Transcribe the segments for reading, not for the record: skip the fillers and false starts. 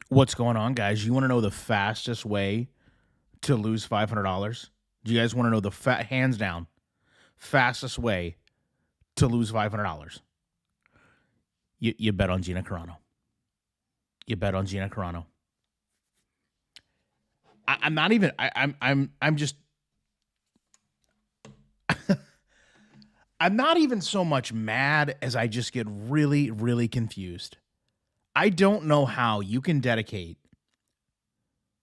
What's going on, guys? You want to know the fastest way to lose $500? Do you guys want to know the hands down fastest way to lose $500? You bet on Gina Carano. You bet on Gina Carano. I'm not even. I'm just. I'm not even so much mad as I just get really, really confused. I don't know how you can dedicate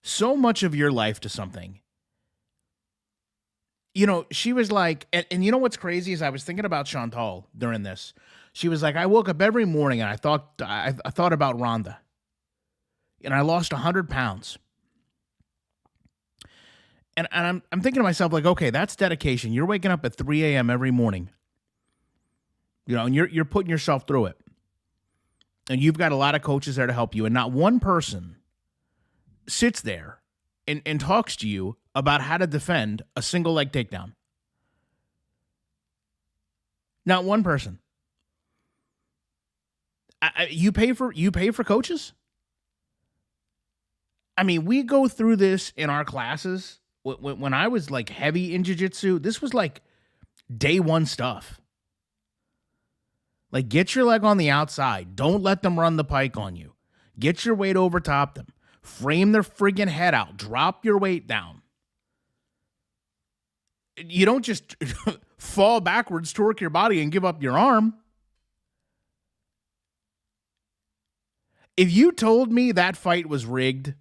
so much of your life to something. You know, she was like, and you know what's crazy is I was thinking about Chantal during this. She was like, I woke up every morning and I thought about Rhonda, and I lost 100 pounds. And I'm thinking to myself, like, okay, that's dedication. You're waking up at 3 a.m. every morning, you know, and you're putting yourself through it. And you've got a lot of coaches there to help you, and not one person sits there and talks to you about how to defend a single leg takedown. Not one person. You pay for coaches? I mean, we go through this in our classes. When I was like heavy in jiu-jitsu, this was like day one stuff. Like, get your leg on the outside. Don't let them run the pike on you. Get your weight over top them. Frame their friggin' head out. Drop your weight down. You don't just fall backwards, torque your body, and give up your arm. If you told me that fight was rigged,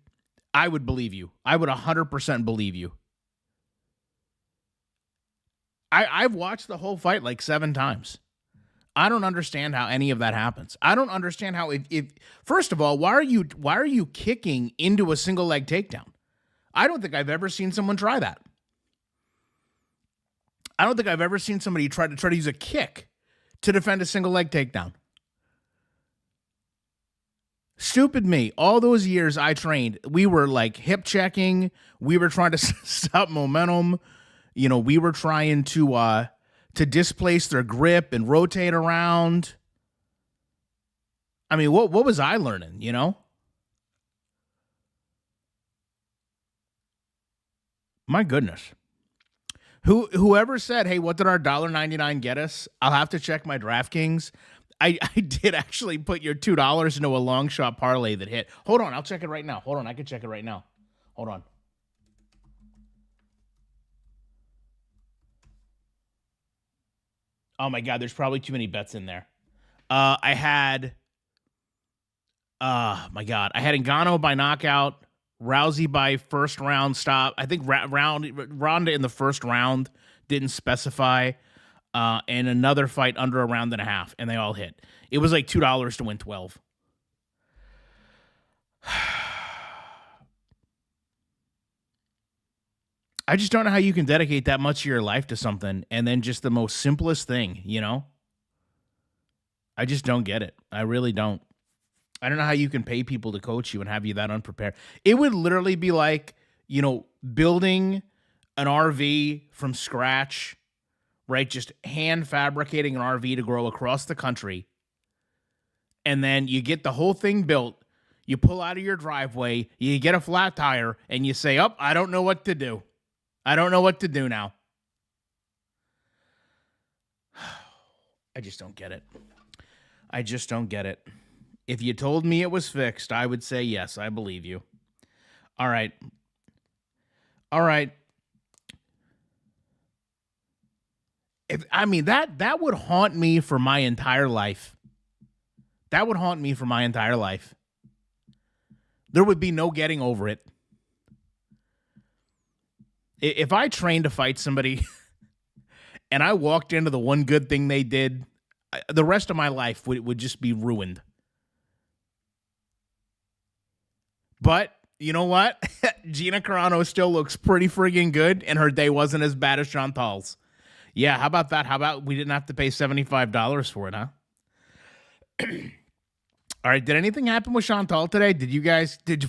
I would believe you. I would 100% believe you. I've watched the whole fight like 7 times. I don't understand how any of that happens. I don't understand how if first of all, why are you kicking into a single leg takedown? I don't think I've ever seen someone try that. I don't think I've ever seen somebody try to use a kick to defend a single leg takedown. Stupid me. All those years I trained, we were like hip checking. We were trying to stop momentum. You know, we were trying to displace their grip and rotate around. I mean, what was I learning, you know? My goodness. Whoever said, hey, what did our $1.99 get us? I'll have to check my DraftKings. I did actually put your $2 into a long shot parlay that hit. Hold on, I'll check it right now. Hold on, I can check it right now. Hold on. Oh my God, there's probably too many bets in there. I had, my God, I had Ngannou by knockout, Rousey by first round stop. I think Ronda in the first round didn't specify, and another fight under a round and a half, and they all hit. It was like $2 to win 12. I just don't know how you can dedicate that much of your life to something and then just the most simplest thing, you know? I just don't get it. I really don't. I don't know how you can pay people to coach you and have you that unprepared. It would literally be like, you know, building an RV from scratch, right? Just hand fabricating an RV to grow across the country. And then you get the whole thing built. You pull out of your driveway, you get a flat tire, and you say, oh, I don't know what to do. I don't know what to do now. I just don't get it. I just don't get it. If you told me it was fixed, I would say yes, I believe you. All right. All right. That would haunt me for my entire life. That would haunt me for my entire life. There would be no getting over it. If I trained to fight somebody and I walked into the one good thing they did, the rest of my life would just be ruined. But you know what? Gina Carano still looks pretty friggin' good, and her day wasn't as bad as Chantal's. Yeah, how about that? How about we didn't have to pay $75 for it, huh? All right, did anything happen with Chantal today?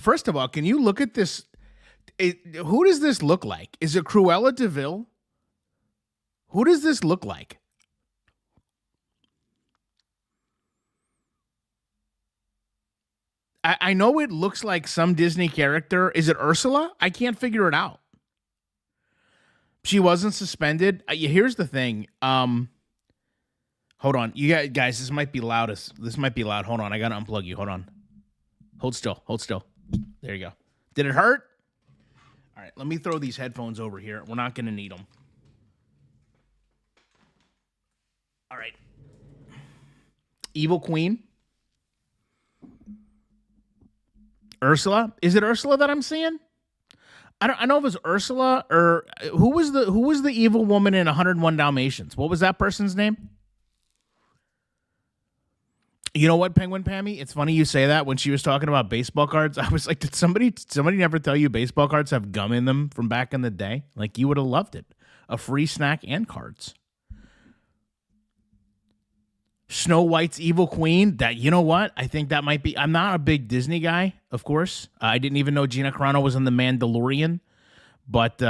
First of all, can you look at this? Who does this look like? Is it Cruella DeVille? Who does this look like? I know it looks like some Disney character. Is it Ursula? I can't figure it out. She wasn't suspended. Here's the thing. Hold on. You guys, this might be loudest. This might be loud. Hold on. I got to unplug you. Hold on. Hold still. Hold still. There you go. Did it hurt? All right. Let me throw these headphones over here. We're not going to need them. All right. Evil Queen. Ursula? Is it Ursula that I'm seeing? I don't know if it was Ursula or who was the evil woman in 101 Dalmatians? What was that person's name? You know what, Penguin Pammy? It's funny you say that. When she was talking about baseball cards, I was like, did somebody never tell you baseball cards have gum in them from back in the day? Like, you would have loved it. A free snack and cards. Snow White's Evil Queen. That, you know what? I think that might be. I'm not a big Disney guy, of course. I didn't even know Gina Carano was in The Mandalorian. But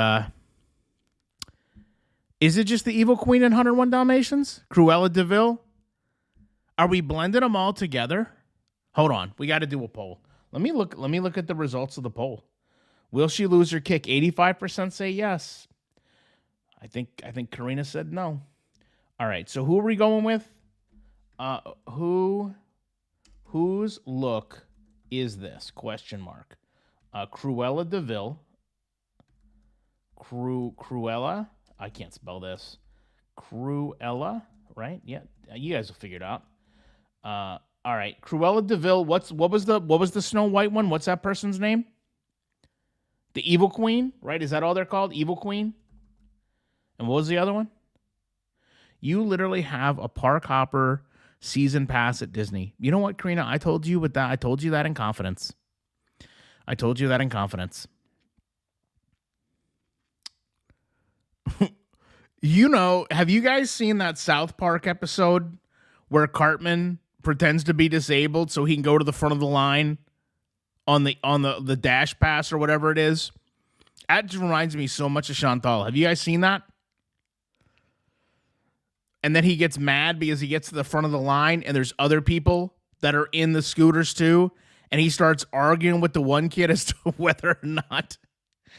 is it just the Evil Queen in 101 Dalmatians? Cruella de Vil? Are we blending them all together? Hold on. We got to do a poll. Let me look at the results of the poll. Will she lose her kick? 85% say yes. I think Karina said no. All right. So who are we going with? Whose look is this? Question mark. Cruella de Vil. Cruella. I can't spell this. Cruella, right? Yeah, you guys will figure it out. All right. Cruella de Vil. What was the Snow White one? What's that person's name? The Evil Queen, right? Is that all they're called? Evil Queen? And what was the other one? You literally have a park hopper season pass at Disney. You know what, Karina? I told you that in confidence. You know, have you guys seen that South Park episode where Cartman pretends to be disabled so he can go to the front of the line on the dash pass or whatever it is? That just reminds me so much of Chantal. Have you guys seen that? And then he gets mad because he gets to the front of the line and there's other people that are in the scooters too. And he starts arguing with the one kid as to whether or not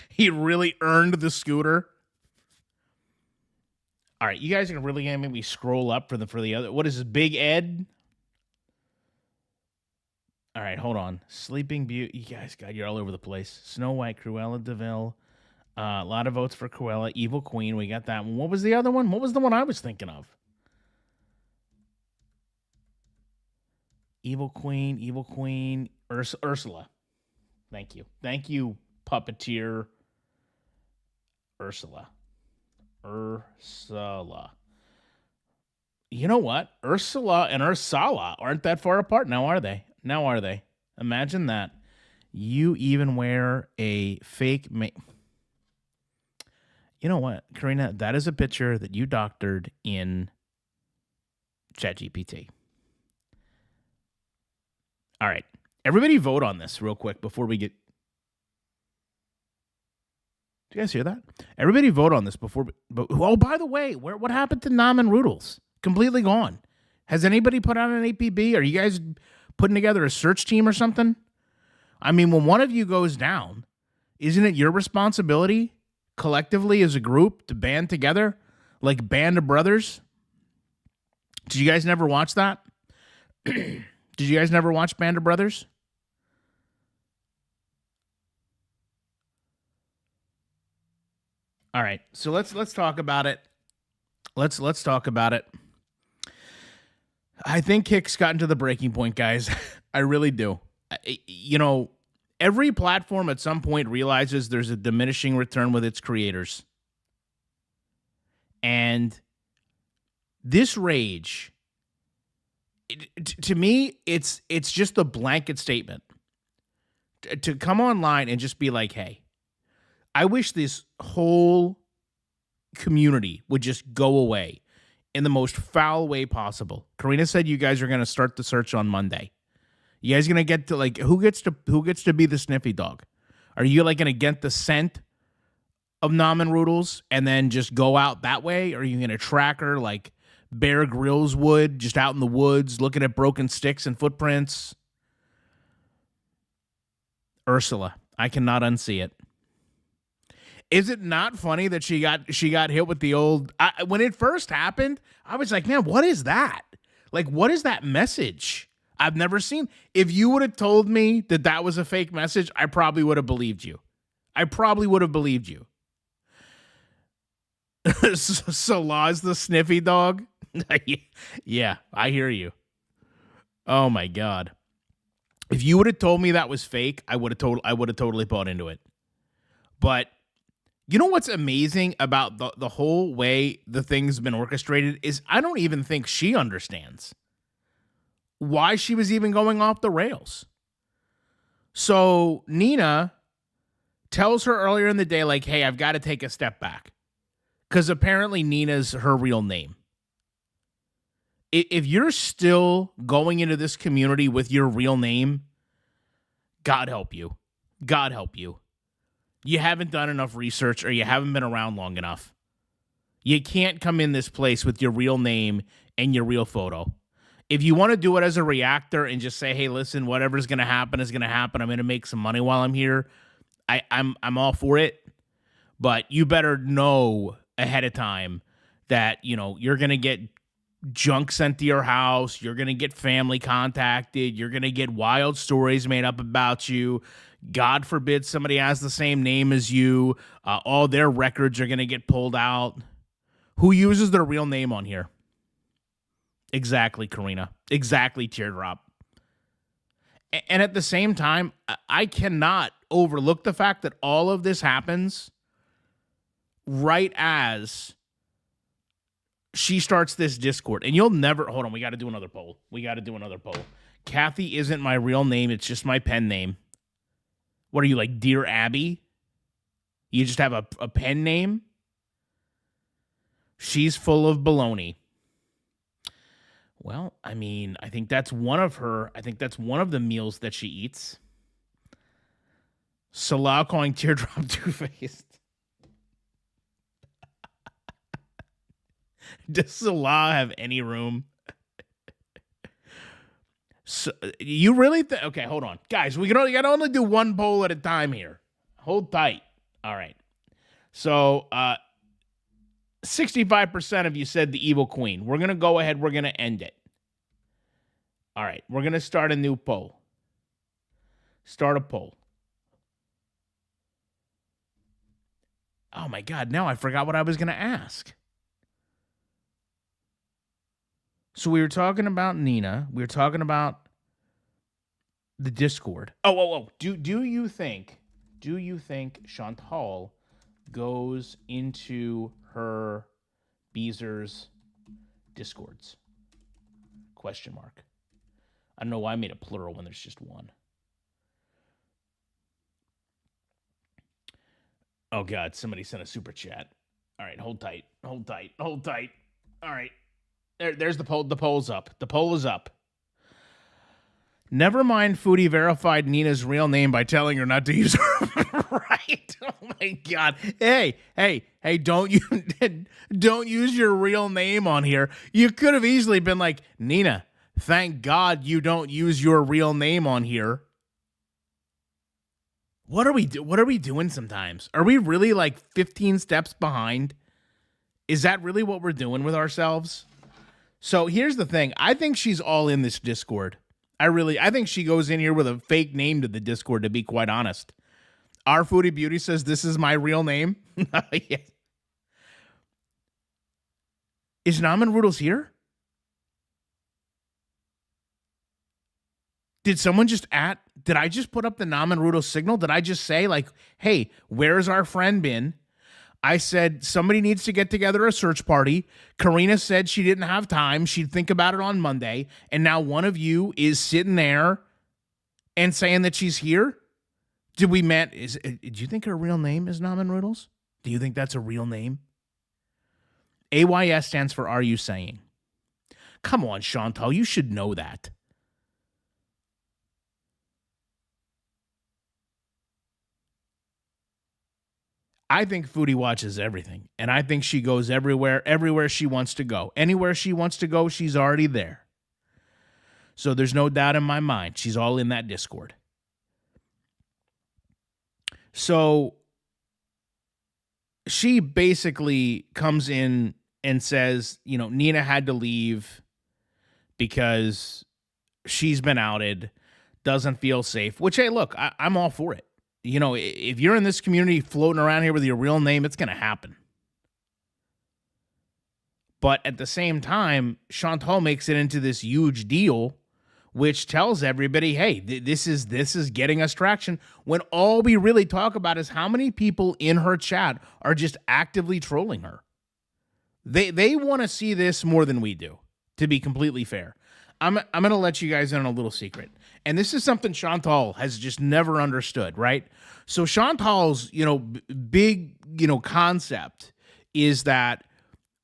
he really earned the scooter. All right, you guys are really going to make me scroll up for the other. What is this, Big Ed? All right, hold on. Sleeping Beauty. You guys, God, you're all over the place. Snow White, Cruella de Vil. A lot of votes for Cruella. Evil Queen, we got that one. What was the other one? What was the one I was thinking of? Evil Queen, Ursula. Thank you, puppeteer. Ursula. You know what? Ursula and Ursula aren't that far apart now, are they? Imagine that. You even wear a fake You know what, Karina? That is a picture that you doctored in ChatGPT. All right. Everybody vote on this real quick before we get... Do you guys hear that? Everybody vote on this before... Oh, by the way, what happened to Namen Roodles? Completely gone. Has anybody put out an APB? Are you guys putting together a search team or something? I mean, when one of you goes down, isn't it your responsibility collectively as a group to band together like Band of Brothers? Did you guys never watch that? Did you guys never watch Band of Brothers? All right, so let's talk about it. Let's talk about it. I think Kick's gotten to the breaking point, guys. I really do. You know, every platform at some point realizes there's a diminishing return with its creators. And this rage, to me, it's just a blanket statement. To come online and just be like, hey, I wish this whole community would just go away in the most foul way possible. Karina said you guys are going to start the search on Monday. You guys going to get to, like, who gets to be the sniffy dog? Are you, like, going to get the scent of Namen Roodles and then just go out that way? Or are you going to track her like Bear Grylls would, just out in the woods looking at broken sticks and footprints? Ursula. I cannot unsee it. Is it not funny that she got hit with the old when it first happened, I was like, "Man, what is that? Like what is that message?" I've never seen. If you would have told me that that was a fake message, I probably would have believed you. I probably would have believed you. Salah's the sniffy dog. Yeah, I hear you. Oh my god. If you would have told me that was fake, I would have totally bought into it. But you know what's amazing about the whole way the thing's been orchestrated is I don't even think she understands why she was even going off the rails. So Nina tells her earlier in the day, like, hey, I've got to take a step back. Because apparently Nina's her real name. If you're still going into this community with your real name, God help you. God help you. You haven't done enough research or you haven't been around long enough. You can't come in this place with your real name and your real photo. If you want to do it as a reactor and just say, hey, listen, whatever's going to happen is going to happen. I'm going to make some money while I'm here. I'm all for it. But you better know ahead of time that, you know, you're going to get junk sent to your house. You're going to get family contacted. You're going to get wild stories made up about you. God forbid somebody has the same name as you. All their records are going to get pulled out. Who uses their real name on here? Exactly, Karina. Exactly, Teardrop. And at the same time, I cannot overlook the fact that all of this happens right as she starts this Discord. And you'll never... Hold on, we got to do another poll. Kathy isn't my real name. It's just my pen name. What are you, like Dear Abby? You just have a pen name? She's full of baloney. Well, I mean, I think that's one of the meals that she eats. Salah calling Teardrop two-faced. Does Salah have any room? So, you really okay, hold on. Guys, we gotta only do one poll at a time here. Hold tight. All right. So, 65% of you said the evil queen. We're going to go ahead. We're going to end it. All right. We're going to start a new poll. Start a poll. Oh, my God. Now I forgot what I was going to ask. So we were talking about Nina. We were talking about the Discord. Oh. Do you think Chantal goes into her Beezer's Discords? Question mark. I don't know why I made a plural when there's just one. Oh, God, somebody sent a super chat. All right, hold tight. All right. There's the poll. The poll's up. The poll is up. Never mind, Foodie verified Nina's real name by telling her not to use her. Right? Oh my God. Hey, don't use your real name on here. You could have easily been like, Nina, thank God you don't use your real name on here. What are we doing sometimes? Are we really like 15 steps behind? Is that really what we're doing with ourselves? So here's the thing. I think she's all in this Discord. I think she goes in here with a fake name to the Discord, to be quite honest. Our Foodie Beauty says, this is my real name. Yes. Is Namen Roodles here? Did someone just did I just put up the Namen Roodles signal? Did I just say, like, hey, where's our friend been? I said, somebody needs to get together a search party. Karina said she didn't have time. She'd think about it on Monday. And now one of you is sitting there and saying that she's here? Do you think her real name is Namen Roodles? Do you think that's a real name? AYS stands for Are You Saying? Come on, Chantal, you should know that. I think Foodie watches everything, and I think she goes everywhere she wants to go. Anywhere she wants to go, she's already there. So there's no doubt in my mind she's all in that Discord. So she basically comes in and says, Nina had to leave because she's been outed, doesn't feel safe, which, hey, look, I'm all for it. If you're in this community floating around here with your real name, it's going to happen. But at the same time, Chantal makes it into this huge deal, which tells everybody, hey, this is getting us traction, when all we really talk about is how many people in her chat are just actively trolling her. They want to see this more than we do, to be completely fair. I'm going to let you guys in on a little secret. And this is something Chantal has just never understood, right? So Chantal's, big, concept is that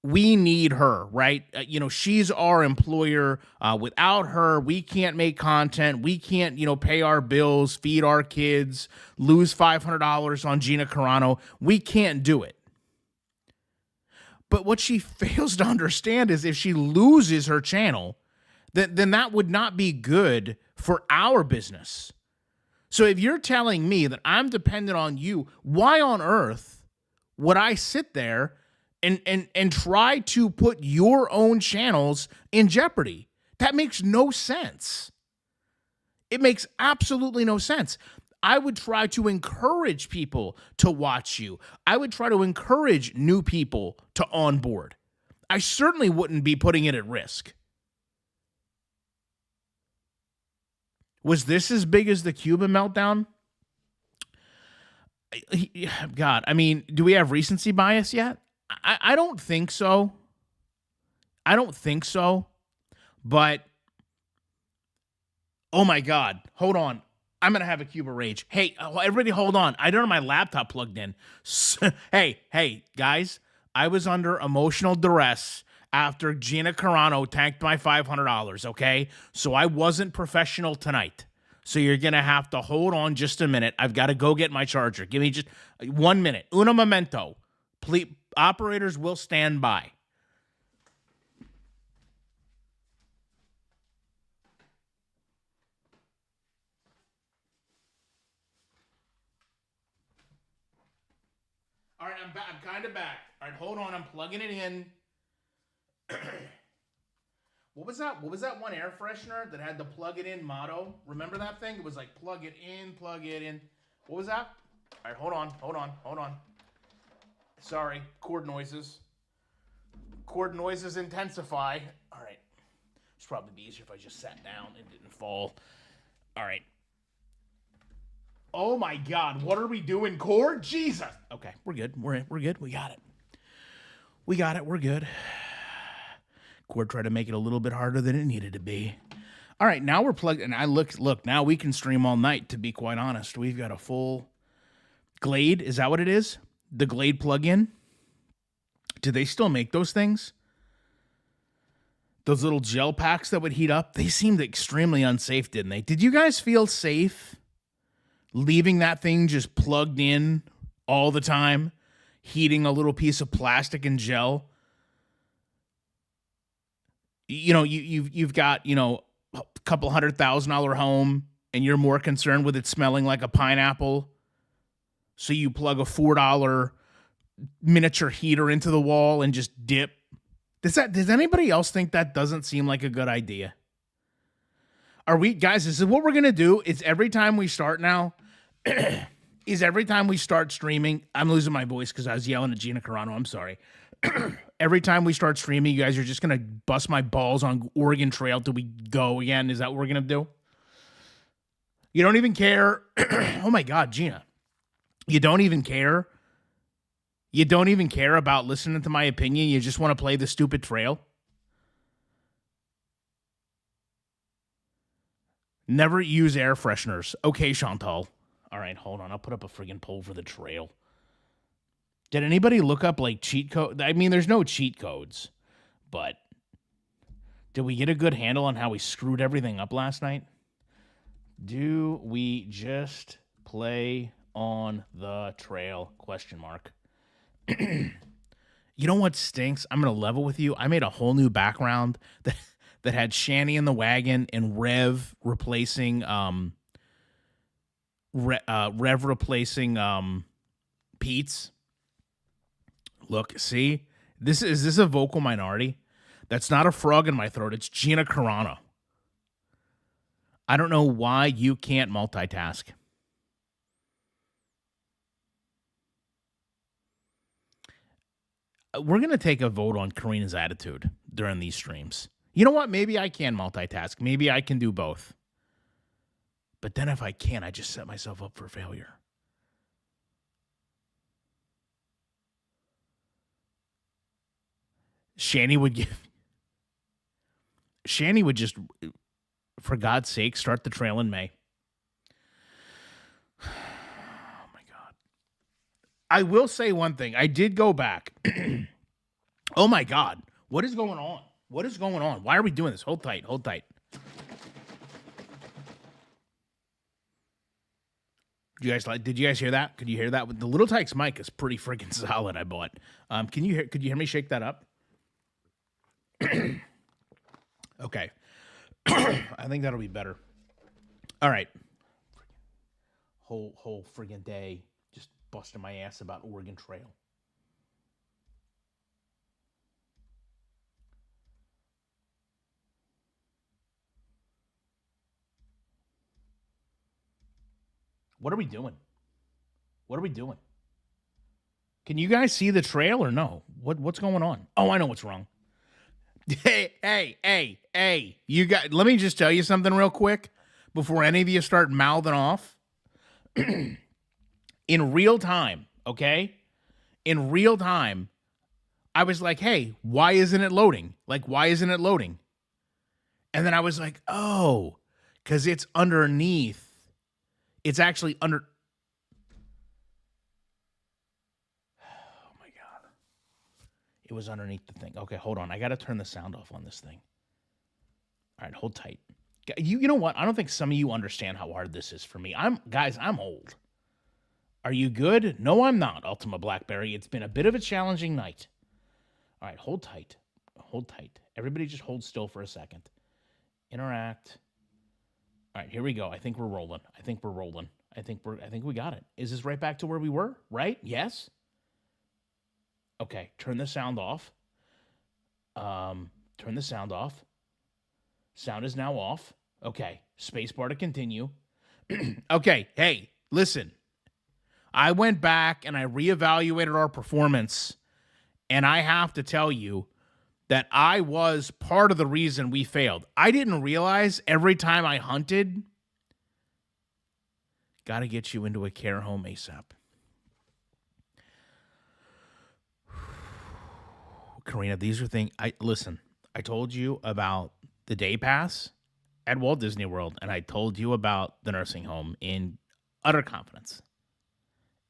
we need her, right? She's our employer. Without her, we can't make content. We can't, pay our bills, feed our kids, lose $500 on Gina Carano. We can't do it. But what she fails to understand is if she loses her channel, then that would not be good for our business. So if you're telling me that I'm dependent on you, why on earth would I sit there and try to put your own channels in jeopardy? That makes no sense. It makes absolutely no sense. I would try to encourage people to watch you. I would try to encourage new people to onboard. I certainly wouldn't be putting it at risk. Was this as big as the Cuban meltdown? God, I mean, do we have recency bias yet? I don't think so. But, oh my God, hold on. I'm going to have a Cuba rage. Hey, everybody hold on. I don't have my laptop plugged in. Hey, guys, I was under emotional duress after Gina Carano tanked my $500, okay? So I wasn't professional tonight. So you're going to have to hold on just a minute. I've got to go get my charger. Give me just 1 minute. Uno momento. Please, operators will stand by. All right, I'm back. I'm kind of back. All right, hold on. I'm plugging it in. What was that? What was that one air freshener that had the plug it in motto? Remember that thing? It was like plug it in, plug it in. What was that? All right, hold on. Sorry, cord noises. Cord noises intensify. All right. It's probably be easier if I just sat down and didn't fall. All right. Oh my God, what are we doing, cord? Jesus. Okay, we're good. We're good. We got it. We're good. Cord tried to make it a little bit harder than it needed to be. All right, now we're plugged. And I look, now we can stream all night, to be quite honest. We've got a full Glade. Is that what it is? The Glade plug-in? Do they still make those things? Those little gel packs that would heat up? They seemed extremely unsafe, didn't they? Did you guys feel safe leaving that thing just plugged in all the time, heating a little piece of plastic and gel? You've got, a couple $100,000 home and you're more concerned with it smelling like a pineapple. So you plug a $4 miniature heater into the wall and just dip. Does anybody else think that doesn't seem like a good idea? Are we, guys, this is what we're going to do. It's every time we start now, every time we start streaming, I'm losing my voice because I was yelling at Gina Carano. I'm sorry. Every time we start streaming, you guys are just going to bust my balls on Oregon Trail till we go again. Is that what we're going to do? You don't even care. Oh my God, Gina. You don't even care. You don't even care about listening to my opinion. You just want to play the stupid trail. Never use air fresheners. Okay, Chantal. All right, hold on. I'll put up a friggin' poll for the trail. Did anybody look up like cheat code? I mean, there's no cheat codes, but did we get a good handle on how we screwed everything up last night? Do we just play on the trail? Question mark. You know what stinks? I'm going to level with you. I made a whole new background that had Shanny in the wagon and Rev replacing Rev replacing Pete's. Look, see, this a vocal minority? That's not a frog in my throat. It's Gina Carano. I don't know why you can't multitask. We're going to take a vote on Karina's attitude during these streams. You know what? Maybe I can multitask. Maybe I can do both. But then if I can't, I just set myself up for failure. Shani would just, for God's sake, start the trail in May. Oh my God. I will say one thing. I did go back. Oh my God. What is going on? What is going on? Why are we doing this? Hold tight. Hold tight. Did you guys hear that? Could you hear that? The Little Tikes mic is pretty freaking solid. I bought. Could you hear me shake that up? Okay. I think that'll be better. All right. Whole friggin' day just busting my ass about Oregon Trail. What are we doing? What are we doing? Can you guys see the trail or no? What's going on? Oh, I know what's wrong. Hey. Let me just tell you something real quick before any of you start mouthing off. In real time, okay? In real time, I was like, hey, why isn't it loading? Like, why isn't it loading? And then I was like, oh, because it's underneath. It's actually under. Oh my God. It was underneath the thing. Okay, hold on. I got to turn the sound off on this thing. All right, hold tight. You know what? I don't think some of you understand how hard this is for me. I'm old. Are you good? No, I'm not, Ultima Blackberry. It's been a bit of a challenging night. All right, hold tight. Hold tight. Everybody just hold still for a second. Interact. All right, here we go. I think we're rolling. I think we got it. Is this right back to where we were? Right? Yes? Okay, turn the sound off. Turn the sound off. Sound is now off. Okay, spacebar to continue. Okay, hey, listen. I went back and I reevaluated our performance, and I have to tell you that I was part of the reason we failed. I didn't realize every time I hunted, got to get you into a care home ASAP. Karina, these are things. Listen, I told you about the day pass at Walt Disney World, and I told you about the nursing home in utter confidence.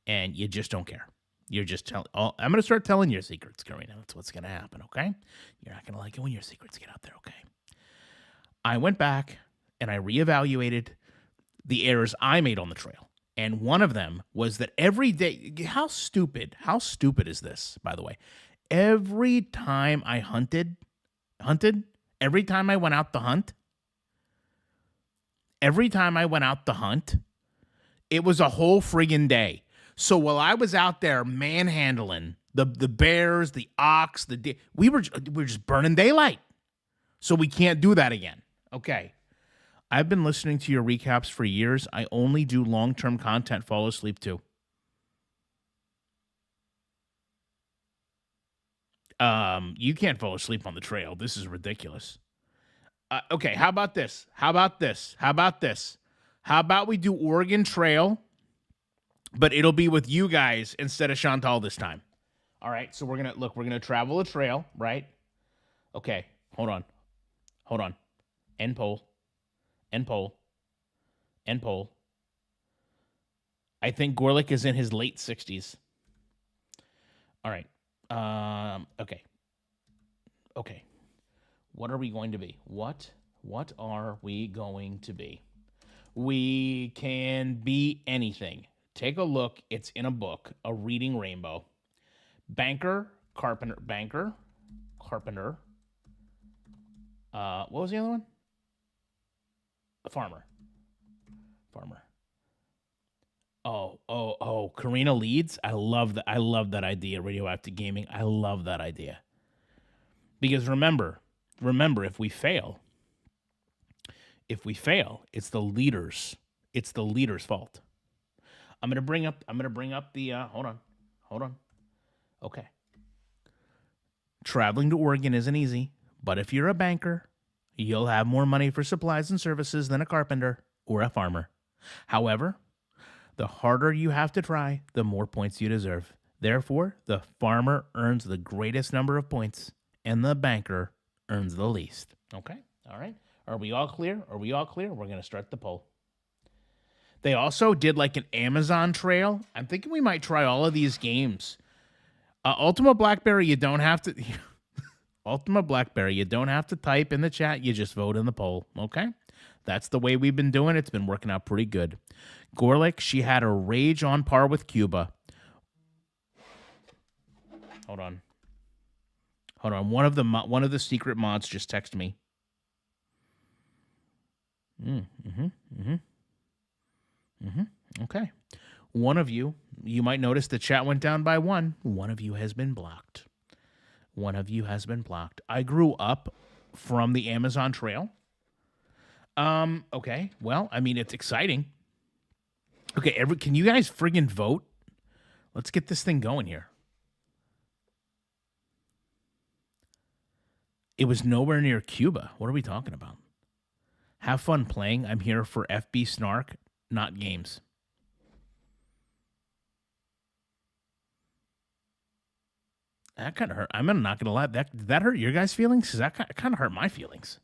And you just don't care. You're just telling. Oh, I'm going to start telling your secrets, Karina. That's what's going to happen, okay? You're not going to like it when your secrets get out there, okay? I went back and I reevaluated the errors I made on the trail. And one of them was that every day, how stupid is this, by the way? Every time I hunted, every time I went out to hunt, it was a whole friggin' day. So while I was out there manhandling the bears, the ox, we were just burning daylight. So we can't do that again. Okay. I've been listening to your recaps for years. I only do long-term content. Fall asleep too. You can't fall asleep on the trail. This is ridiculous. Okay, how about this? How about we do Oregon Trail, but it'll be with you guys instead of Chantal this time. All right, so we're gonna travel a trail, right? Okay, hold on. End poll. I think Gorlick is in his late 60s. All right. Okay. What are we going to be? What are we going to be? We can be anything. Take a look. It's in a book, A Reading Rainbow. Banker. What was the other one? A farmer. Karina leads. I love that. I love that idea. Radioactive gaming. I love that idea. Because remember, if we fail, it's the leaders. It's the leader's fault. I'm gonna bring up the hold on. Okay. Traveling to Oregon isn't easy, but if you're a banker, you'll have more money for supplies and services than a carpenter or a farmer. However, the harder you have to try, the more points you deserve. Therefore, the farmer earns the greatest number of points and the banker earns the least. Okay? All right. Are we all clear? Are we all clear? We're going to start the poll. They also did like an Amazon trail. I'm thinking we might try all of these games. Ultima Blackberry, you don't have to. Ultima Blackberry, you don't have to type in the chat. You just vote in the poll. Okay? That's the way we've been doing it. It's been working out pretty good. Gorlick, she had a rage on par with Cuba. Hold on. One of the secret mods just texted me. Okay. One of you might notice the chat went down by one. One of you has been blocked. I grew up from the Amazon trail. Okay. Well, I mean, it's exciting. Okay, can you guys friggin' vote? Let's get this thing going here. It was nowhere near Cuba. What are we talking about? Have fun playing. I'm here for FB snark, not games. That kind of hurt. I'm not gonna lie. That hurt your guys' feelings? Because that kind of hurt my feelings.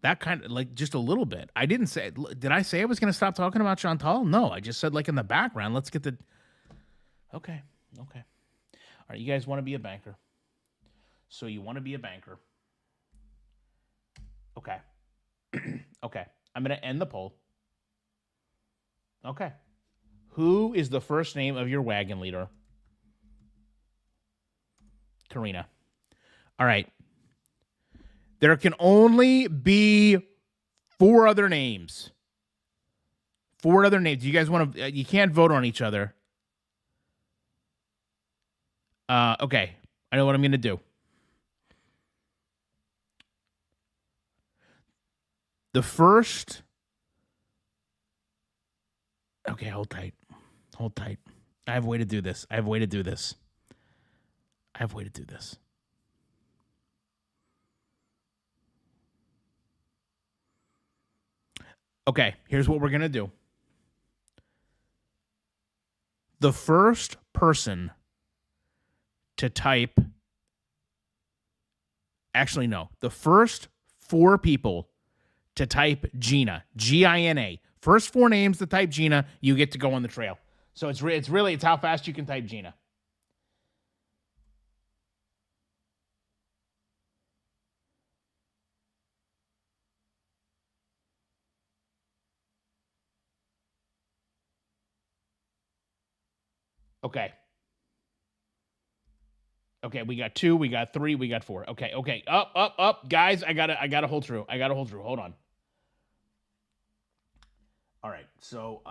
That kind of, like, just a little bit. I didn't say, did I say I was going to stop talking about Chantal? No, I just said, like, in the background, let's get the, okay. All right, you guys want to be a banker. So you want to be a banker. Okay. Okay, I'm going to end the poll. Okay. Who is the first name of your wagon leader? Karina. All right. There can only be 4 other names. 4 other names. You guys want to? You can't vote on each other. Okay. I know what I'm going to do. The first. Okay, hold tight. I have a way to do this. Okay, here's what we're going to do. The first person to type... Actually, no. The first 4 people to type Gina, Gina. First 4 names to type Gina, you get to go on the trail. So it's how fast you can type Gina. Okay. Okay, we got 2, we got 3, we got 4. Okay. Up. Guys, I gotta hold true. Hold on. All right, so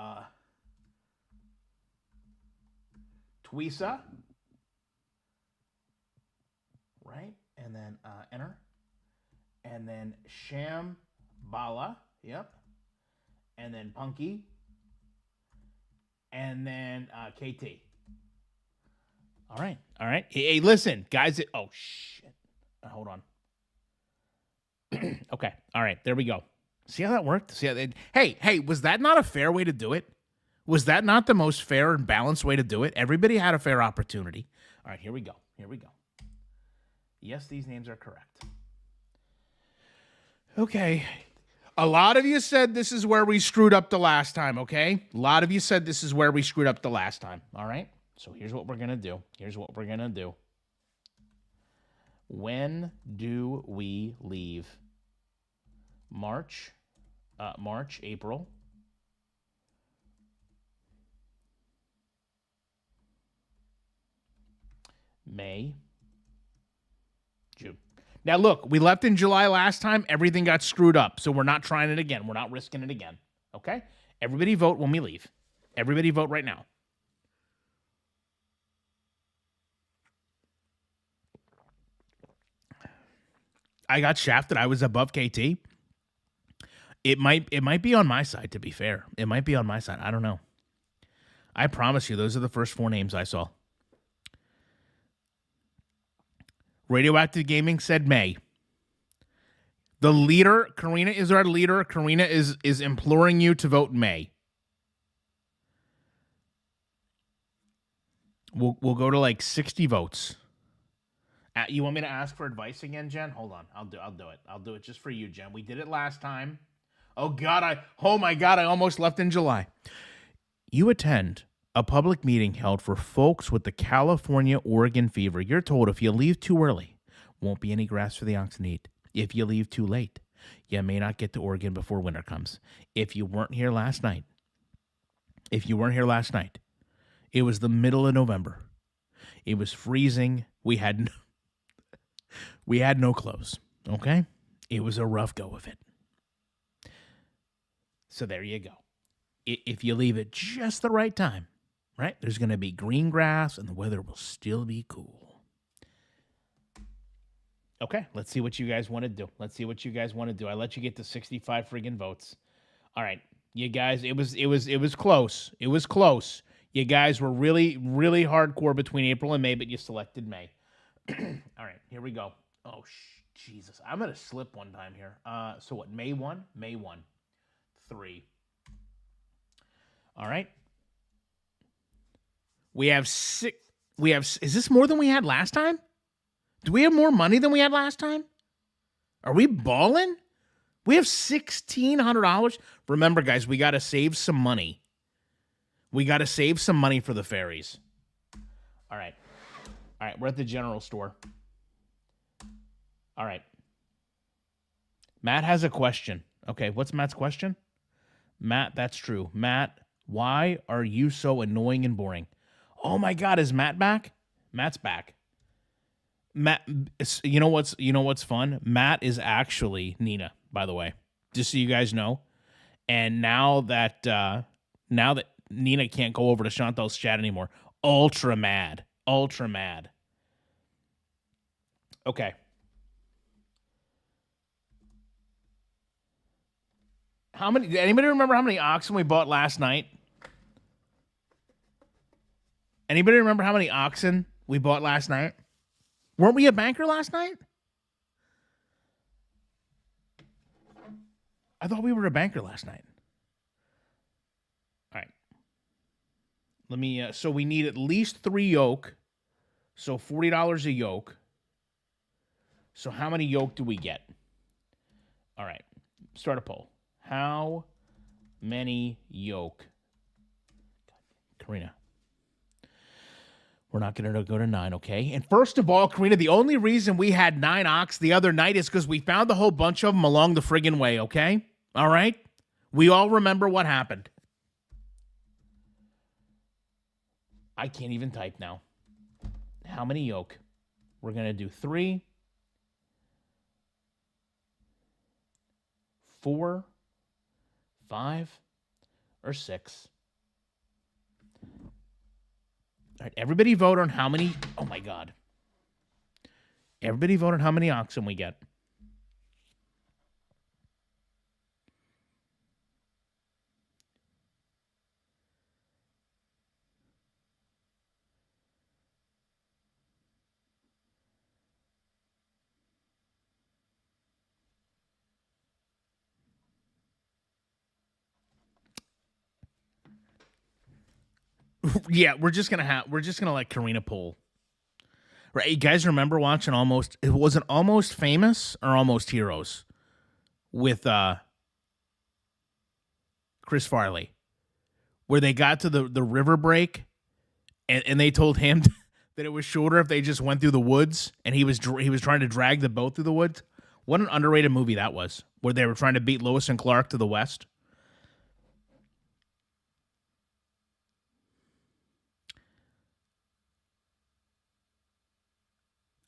Twisa. Right? And then enter. And then Shambhala. Yep. And then Punky. And then KT. All right. Hey, listen, guys. Oh, shit. Hold on. Okay. All right. There we go. See how that worked? Hey, was that not a fair way to do it? Was that not the most fair and balanced way to do it? Everybody had a fair opportunity. All right, here we go. Yes, these names are correct. Okay. A lot of you said this is where we screwed up the last time, okay? A lot of you said this is where we screwed up the last time, all right? So here's what we're going to do. When do we leave? March, April. May, June. Now, look, we left in July last time. Everything got screwed up, so we're not trying it again. We're not risking it again, okay? Everybody vote when we leave. Everybody vote right now. I got shafted. I was above KT. It might be on my side, to be fair. It might be on my side. I don't know. I promise you, those are the first 4 names I saw. Radioactive Gaming said May. The leader, Karina, is our leader. Karina is imploring you to vote May. We'll go to like 60 votes. You want me to ask for advice again, Jen? Hold on. I'll do it. I'll do it just for you, Jen. We did it last time. Oh my God, I almost left in July. You attend a public meeting held for folks with the California-Oregon fever. You're told if you leave too early, won't be any grass for the oxen to eat. If you leave too late, you may not get to Oregon before winter comes. If you weren't here last night, it was the middle of November. It was freezing. We had no clothes, okay? It was a rough go of it. So there you go. If you leave at just the right time, right, there's going to be green grass and the weather will still be cool. Okay, let's see what you guys want to do. I let you get to 65 friggin' votes. All right, you guys, it was close. It was close. You guys were really, really hardcore between April and May, but you selected May. All right, here we go. Oh, Jesus. I'm going to slip one time here. So what, May 1? May 1. 3. All right. Is this more than we had last time? Do we have more money than we had last time? Are we balling? We have $1,600. Remember, guys, we got to save some money. We got to save some money for the ferries. All right, we're at the general store. All right. Matt has a question. Okay, what's Matt's question? Matt, that's true. Matt, why are you so annoying and boring? Oh my God, is Matt back? Matt's back. Matt, you know what's fun? Matt is actually Nina, by the way, just so you guys know. And now that Nina can't go over to Chantal's chat anymore, ultra mad. Okay. Anybody remember how many oxen we bought last night? Anybody remember how many oxen we bought last night? Weren't we a banker last night? I thought we were a banker last night. All right. Let me, so we need at least 3 yoke. So $40 a yoke. So how many yoke do we get? All right. Start a poll. How many yoke? Karina. We're not going to go to 9, okay? And first of all, Karina, the only reason we had 9 ox the other night is because we found a whole bunch of them along the friggin' way, okay? All right? We all remember what happened. I can't even type now. How many yoke? We're going to do 3, 4, 5, or 6. All right, everybody vote on how many. Oh my God. Everybody vote on how many oxen we get. Yeah, we're just gonna let Karina pull. Right, you guys remember watching was it Almost Famous or Almost Heroes with Chris Farley, where they got to the river break and they told him that it was shorter if they just went through the woods, and he was trying to drag the boat through the woods. What an underrated movie that was, where they were trying to beat Lewis and Clark to the west.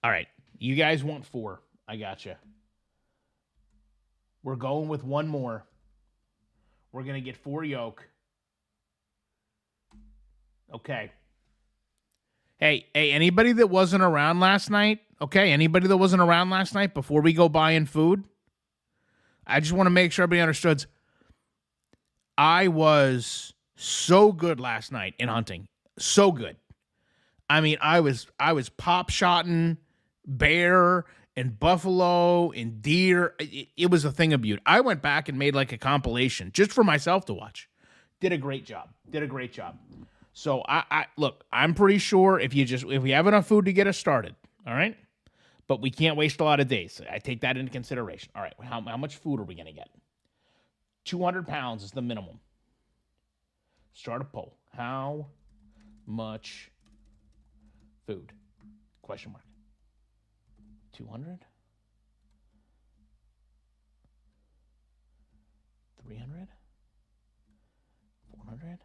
All right. You guys want 4. I gotcha. We're going with one more. We're going to get 4 yoke. Okay. Hey, anybody that wasn't around last night? Okay, anybody that wasn't around last night before we go buying food? I just want to make sure everybody understood. I was so good last night in hunting. So good. I mean, I was pop shotting bear and buffalo and deer. It was a thing of beauty. I went back and made like a compilation just for myself to watch. Did a great job. Did a great job. So I look, I'm pretty sure if we have enough food to get us started, all right? But we can't waste a lot of days. I take that into consideration. All right, how much food are we gonna get? 200 pounds is the minimum. Start a poll. How much food? Question mark. 200? 300? 400?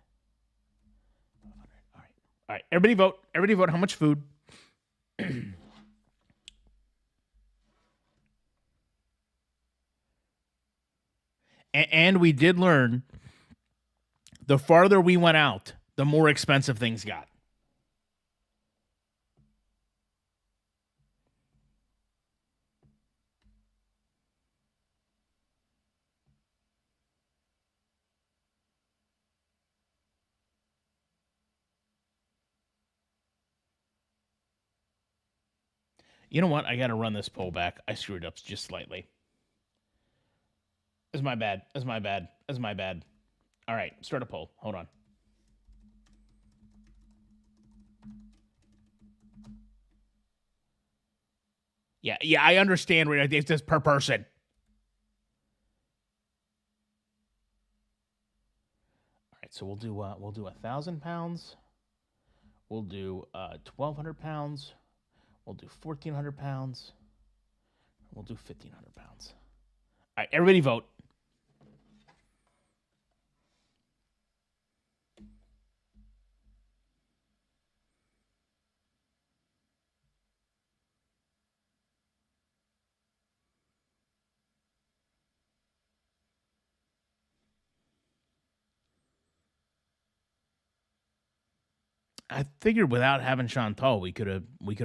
500? All right. All right. Everybody vote. Everybody vote. How much food? And we did learn the farther we went out, the more expensive things got. You know what? I got to run this poll back. I screwed up just slightly. It's my bad. It's my bad. It's my bad. All right. Start a poll. Hold on. Yeah, I understand. It's just per person. All right, so we'll do 1,000 pounds. We'll do 1,200 pounds. We'll do 1,400 pounds. We'll do 1,500 pounds. All right, everybody vote. I figured without having Chantal, we could have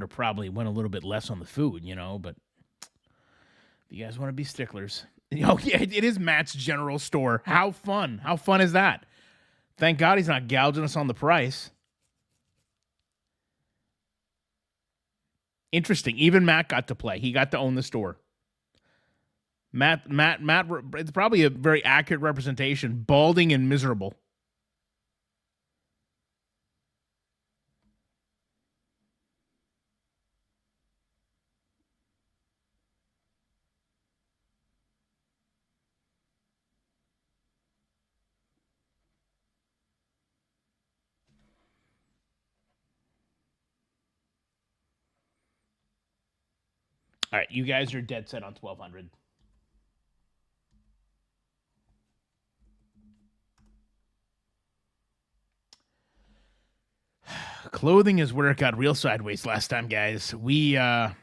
probably went a little bit less on the food, But if you guys want to be sticklers, oh yeah, it is Matt's General Store. How fun! How fun is that? Thank God he's not gouging us on the price. Interesting. Even Matt got to play. He got to own the store. Matt. It's probably a very accurate representation. Balding and miserable. All right, you guys are dead set on 1,200. Clothing is where it got real sideways last time, guys. We were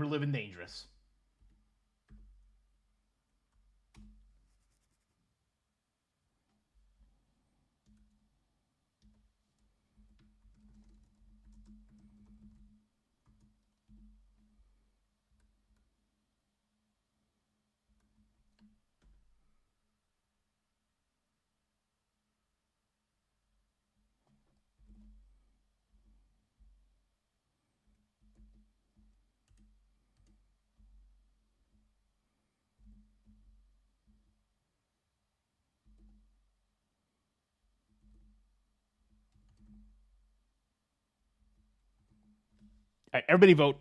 living dangerous. All right, everybody vote.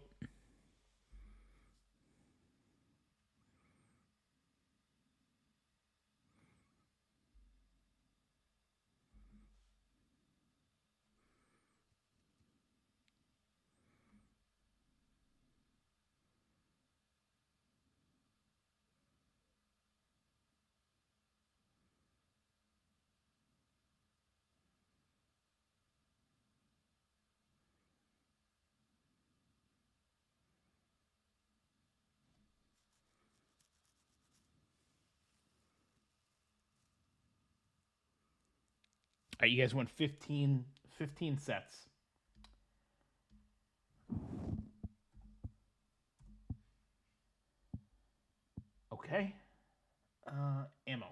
right, you guys went 15 sets. Okay. Ammo.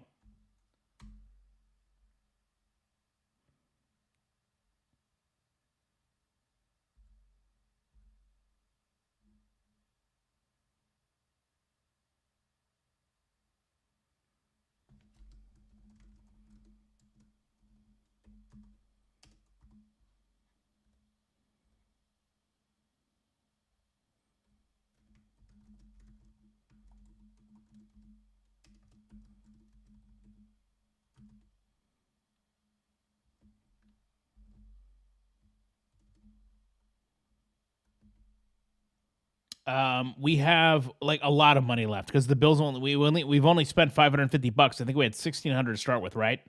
We have like a lot of money left because the bills we've only spent $550. I think we had 1,600 to start with, right?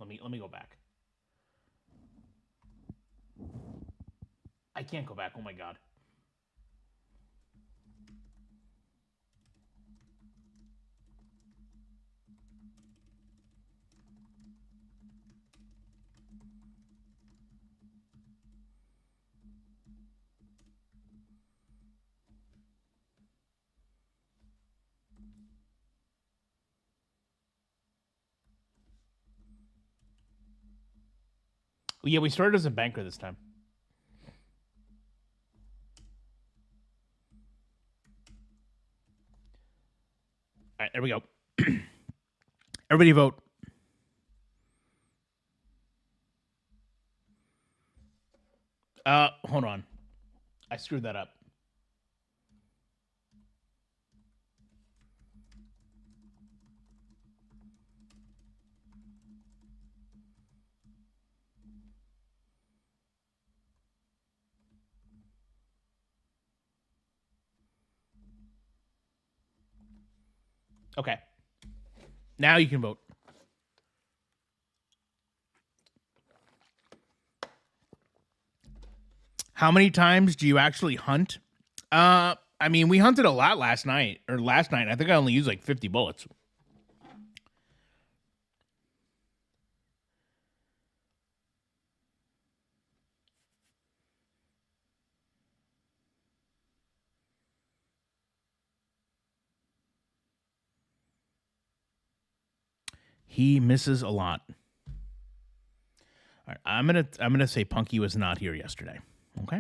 Let me go back. I can't go back. Oh my god. Yeah, we started as a banker this time. All right, there we go. Everybody vote. Hold on. I screwed that up. Okay. Now you can vote. How many times do you actually hunt? I mean, we hunted a lot last night. I think I only used like 50 bullets. He misses a lot. All right, I'm gonna say Punky was not here yesterday. Okay.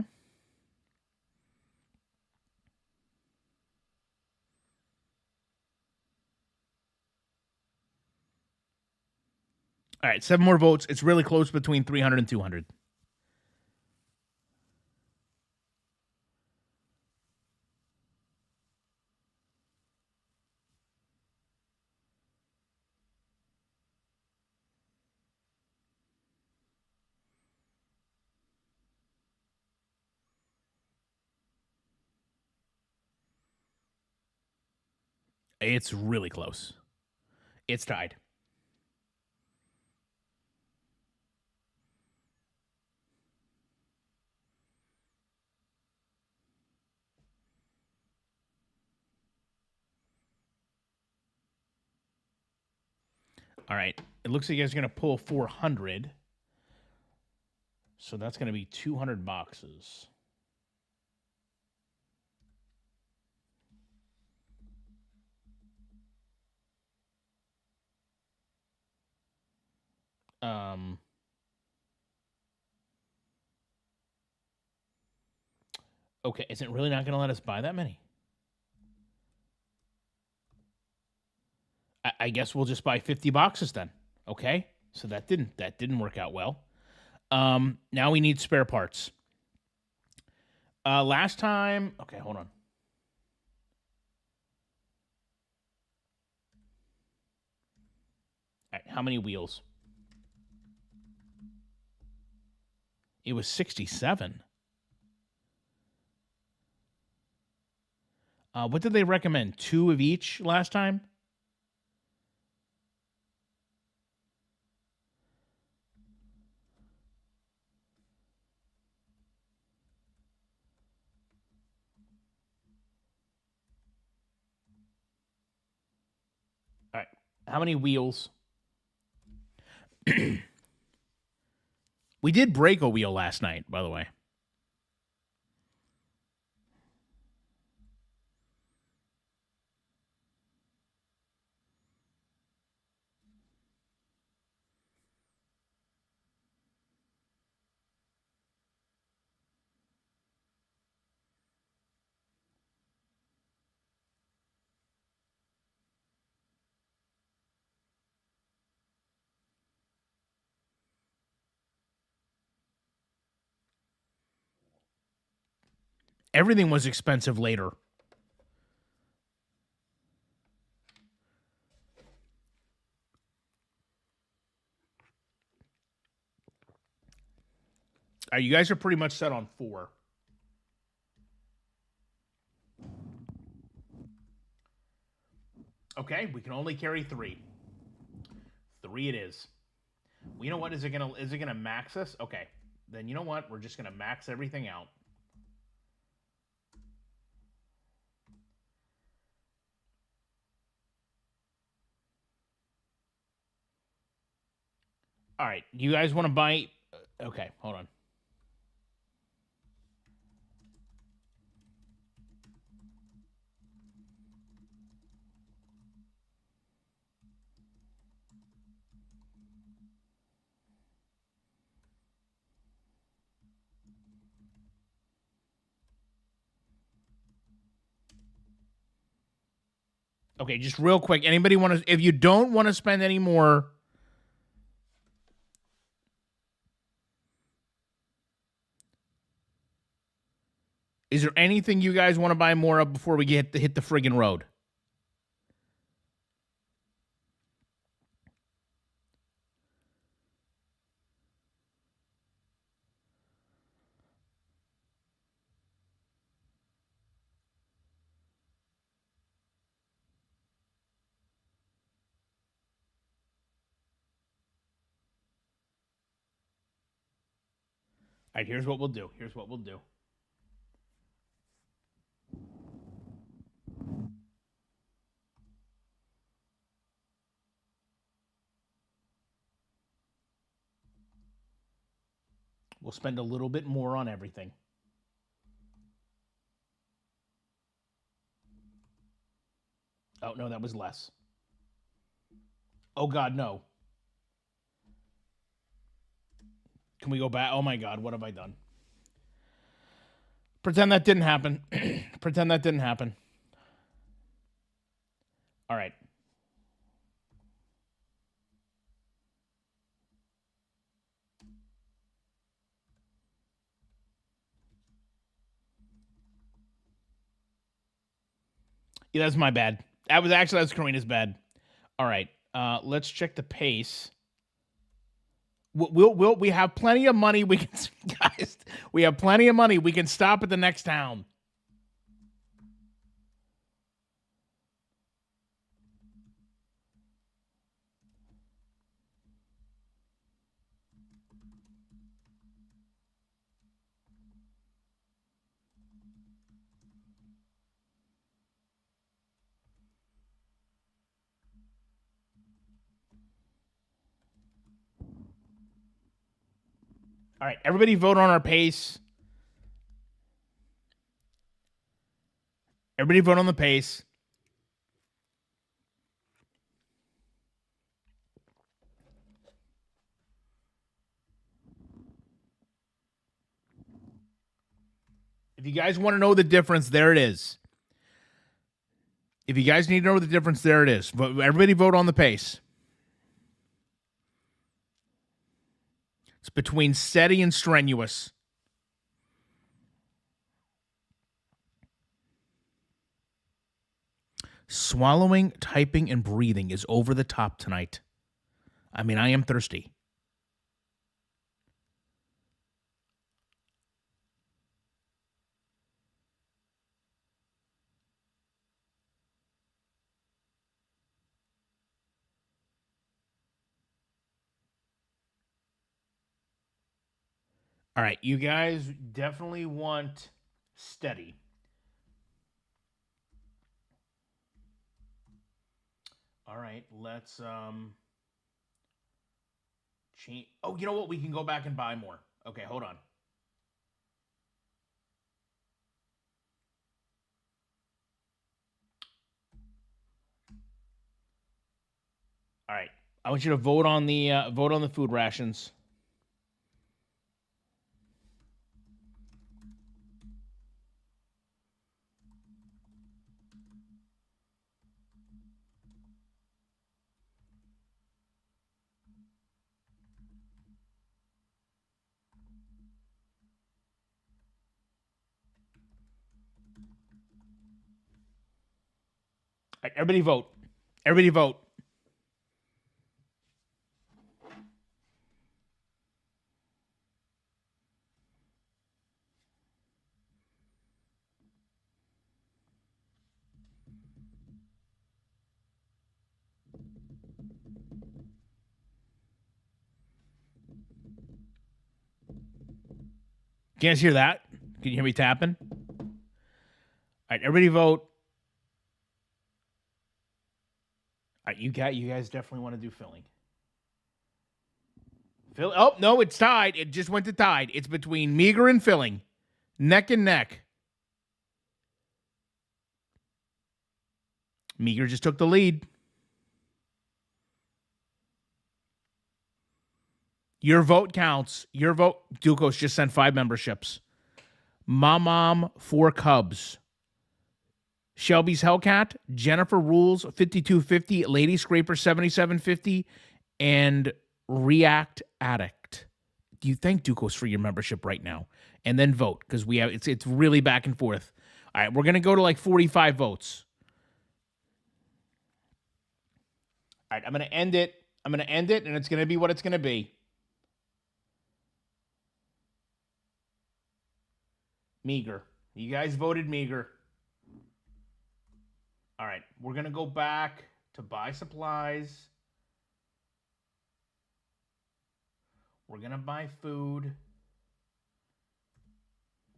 All right, 7 more votes. It's really close between 300 and 200. It's really close. It's tied. All right. It looks like you guys are going to pull 400. So that's going to be 200 boxes. Okay, is it really not going to let us buy that many? I guess we'll just buy 50 boxes then. Okay, so that didn't work out well. Now we need spare parts. Last time, okay, hold on. All right, how many wheels? It was 67. What did they recommend? 2 of each last time? All right. How many wheels? We did break a wheel last night, by the way. Everything was expensive later. You guys are pretty much set on 4. Okay, we can only carry 3. 3 it is. Well, you know what? Is it gonna max us? Okay. Then you know what? We're just gonna max everything out. All right. You guys want to buy? Okay, hold on. Okay, just real quick. Anybody want to? If you don't want to spend any more, is there anything you guys want to buy more of before we hit the friggin' road? All right, here's what we'll do. We'll spend a little bit more on everything. Oh no, that was less. Oh God, no. Can we go back? Oh my God, what have I done? Pretend that didn't happen. Pretend that didn't happen. All right. Yeah, that's my bad. That's Karina's bad. All right. Let's check the pace. We have plenty of money. We can guys. We have plenty of money. We can stop at the next town. All right, everybody vote on our pace. Everybody vote on the pace. If you guys want to know the difference, there it is. If you guys need to know the difference, there it is. Everybody vote on the pace. It's between steady and strenuous. Swallowing, typing, and breathing is over the top tonight. I mean, I am thirsty. All right, you guys definitely want steady. All right, let's Oh, you know what? We can go back and buy more. Okay, hold on. All right. I want you to vote on the food rations. All right, everybody vote. Everybody vote. Can you guys hear that? Can you hear me tapping? All right, everybody vote. All right, you guys definitely want to do filling. Oh no, it's tied. It just went to tied. It's between meager and filling, neck and neck. Meager just took the lead. Your vote counts. Your vote. Dukos just sent 5 memberships. Mom 4 Cubs. Shelby's Hellcat, Jennifer Rules 5250, Lady Scraper 7750, and React Addict. Do you thank Dukos for your membership right now? And then vote, because we have it's really back and forth. All right, we're gonna go to like 45 votes. All right, I'm gonna end it. And it's gonna be what it's gonna be. Meager. You guys voted meager. All right, we're going to go back to buy supplies. We're going to buy food.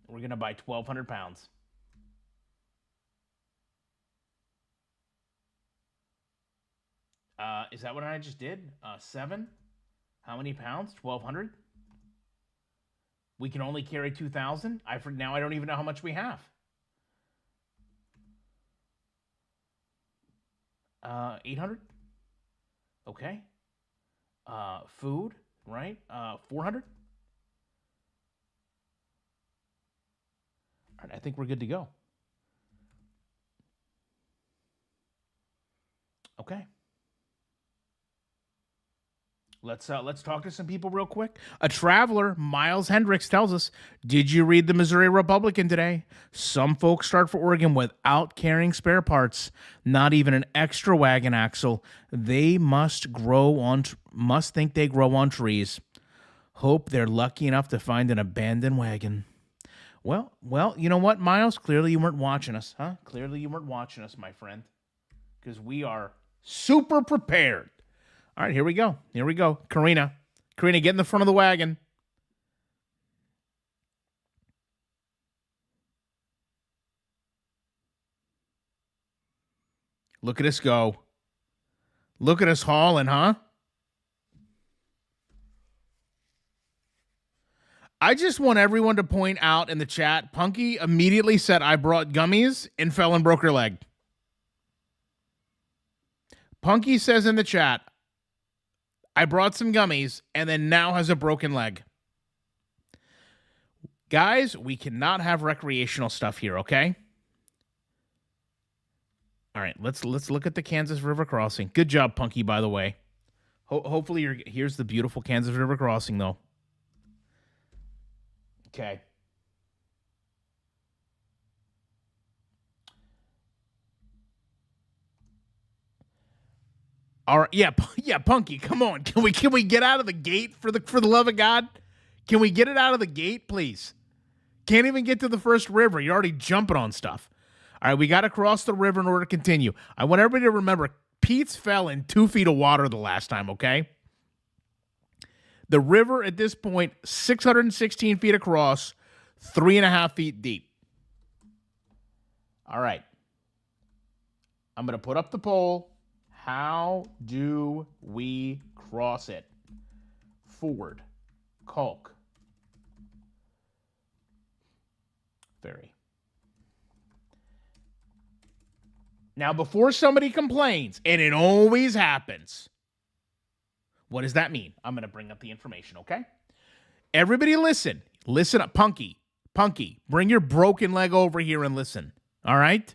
We're going to buy 1,200 pounds. Is that what I just did? 7? How many pounds? 1,200? We can only carry 2,000? Now I don't even know how much we have. 800? Okay. Food, right? 400? All right, I think we're good to go. Okay. Let's talk to some people real quick. A traveler, Miles Hendricks, tells us, did you read the Missouri Republican today? Some folks start for Oregon without carrying spare parts, not even an extra wagon axle. They must think they grow on trees. Hope they're lucky enough to find an abandoned wagon. Well, you know what, Miles? Clearly you weren't watching us, huh? Clearly you weren't watching us, my friend. Because we are super prepared. All right, here we go. Karina, get in the front of the wagon. Look at us go. Look at us hauling, huh? I just want everyone to point out in the chat, Punky immediately said, I brought gummies and fell and broke her leg. Punky says in the chat, I brought some gummies and then now has a broken leg. Guys, we cannot have recreational stuff here, okay? All right, let's look at the Kansas River crossing. Good job, Punky, by the way. Hopefully here's the beautiful Kansas River crossing, though. Okay. All right, yeah, Punky, come on. Can we get out of the gate for the love of God? Can we get it out of the gate, please? Can't even get to the first river. You're already jumping on stuff. All right, we got to cross the river in order to continue. I want everybody to remember, Pete's fell in 2 feet of water the last time, okay? The river at this point, 616 feet across, 3.5 feet deep. All right. I'm going to put up the poll. How do we cross it? Ford, caulk, ferry. Now, before somebody complains, and it always happens, what does that mean? I'm going to bring up the information, okay? Everybody listen. Listen up. Punky, bring your broken leg over here and listen, all right?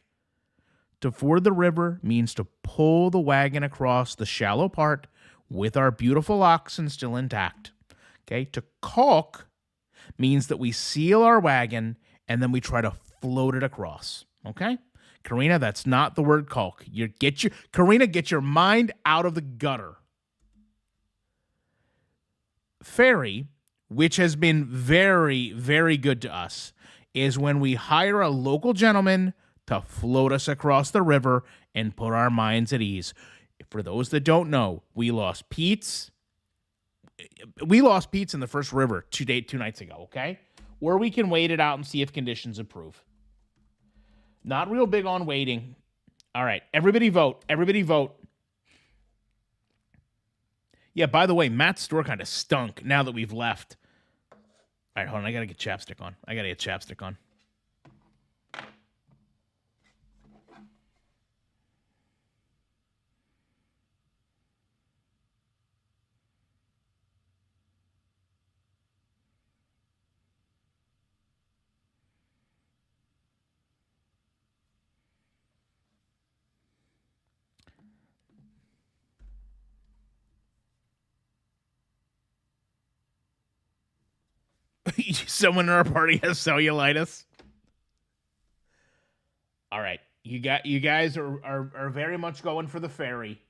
To ford the river means to pull the wagon across the shallow part with our beautiful oxen still intact. Okay? To caulk means that we seal our wagon and then we try to float it across. Okay? Karina, that's not the word caulk. Karina, get your mind out of the gutter. Ferry, which has been very, very good to us, is when we hire a local gentleman to float us across the river and put our minds at ease. For those that don't know, we lost Pete's. We lost Pete's in the first river 2 nights ago, okay? Or we can wait it out and see if conditions improve. Not real big on waiting. All right, everybody vote. Everybody vote. Yeah, by the way, Matt's store kind of stunk now that we've left. All right, hold on. I got to get chapstick on. Someone in our party has cellulitis. All right, you guys are very much going for the ferry.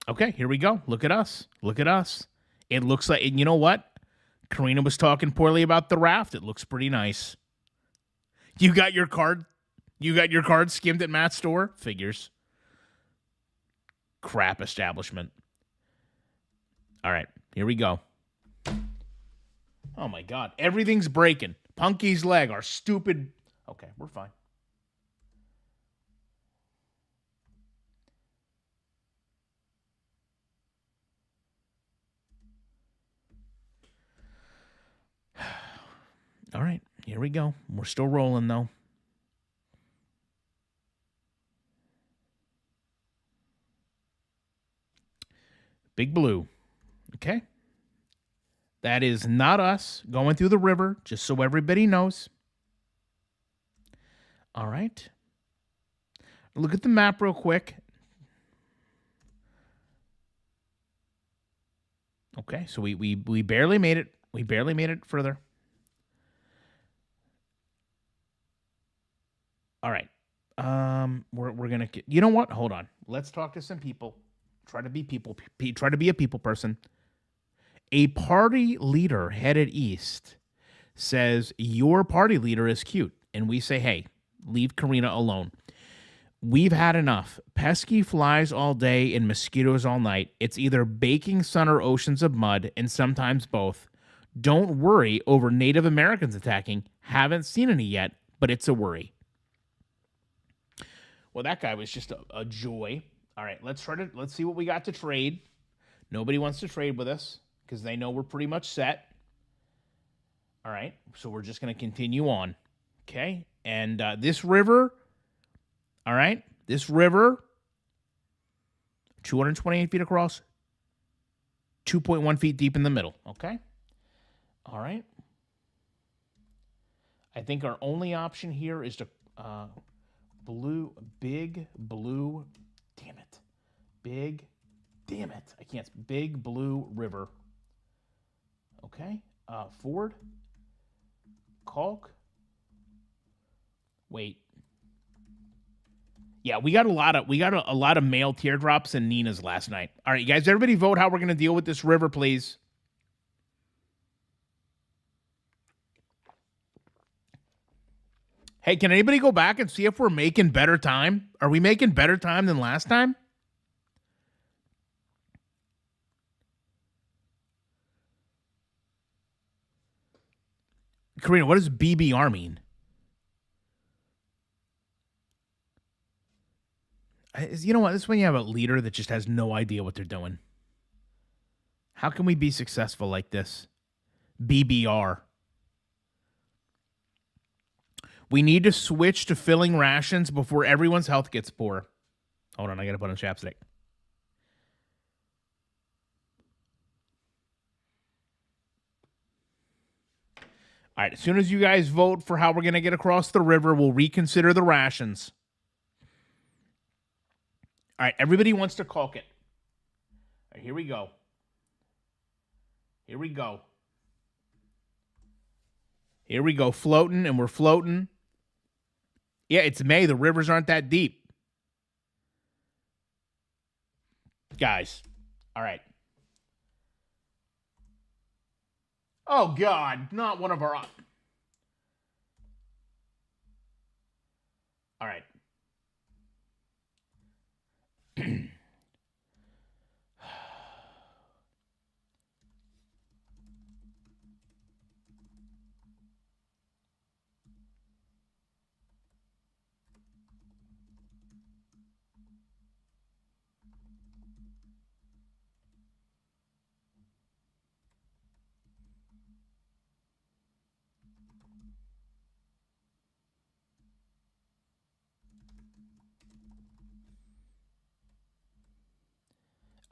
Okay, here we go. Look at us. It looks like, and you know what? Karina was talking poorly about the raft. It looks pretty nice. You got your card skimmed at Matt's store? Figures. Crap establishment. All right, here we go. Oh my God, everything's breaking. Punky's leg, our stupid. Okay, we're fine. All right, here we go. We're still rolling though. Big Blue. Okay. That is not us going through the river, just so everybody knows. All right. Look at the map real quick. Okay, so we barely made it. We barely made it further. All right. We're gonna get. You know what? Hold on. Let's talk to some people. Try to be a people person. A party leader headed east says your party leader is cute, and we say, hey, leave Karina alone. We've had enough. Pesky flies all day and mosquitoes all night. It's either baking sun or oceans of mud, and sometimes both. Don't worry over Native Americans attacking. Haven't seen any yet, but it's a worry. Well, that guy was just a joy. All right, let's see what we got to trade. Nobody wants to trade with us because they know we're pretty much set. All right, so we're just going to continue on. Okay, and this river, all right, 228 feet across, 2.1 feet deep in the middle. Okay, all right. I think our only option here is to Big Blue. Damn it. I can't. Big Blue River. Okay. Ford. Caulk. Wait. Yeah, we got a lot of male teardrops and Nina's last night. All right, you guys, everybody vote how we're going to deal with this river, please. Hey, can anybody go back and see if we're making better time? Are we making better time than last time? Karina, what does BBR mean? You know what? This is when you have a leader that just has no idea what they're doing. How can we be successful like this? BBR. We need to switch to filling rations before everyone's health gets poor. Hold on, I gotta put on chapstick. All right, as soon as you guys vote for how we're gonna get across the river, we'll reconsider the rations. All right, everybody wants to caulk it. All right, here we go. Here we go. Here we go, floating, and we're floating. Yeah, it's May. The rivers aren't that deep. Guys, all right. Oh, God, not one of our... All right.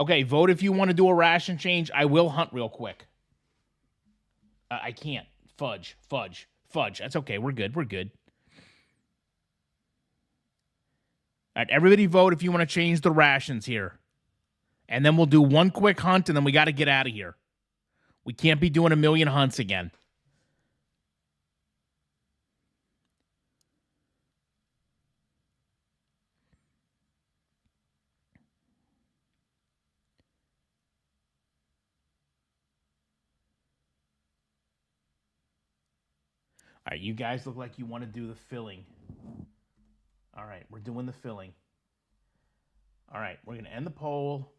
Okay, vote if you want to do a ration change. I will hunt real quick. I can't. Fudge. That's okay. We're good. All right, everybody vote if you want to change the rations here. And then we'll do one quick hunt, and then we got to get out of here. We can't be doing a million hunts again. All right, you guys look like you want to do the filling. All right, we're doing the filling. All right, we're going to end the poll.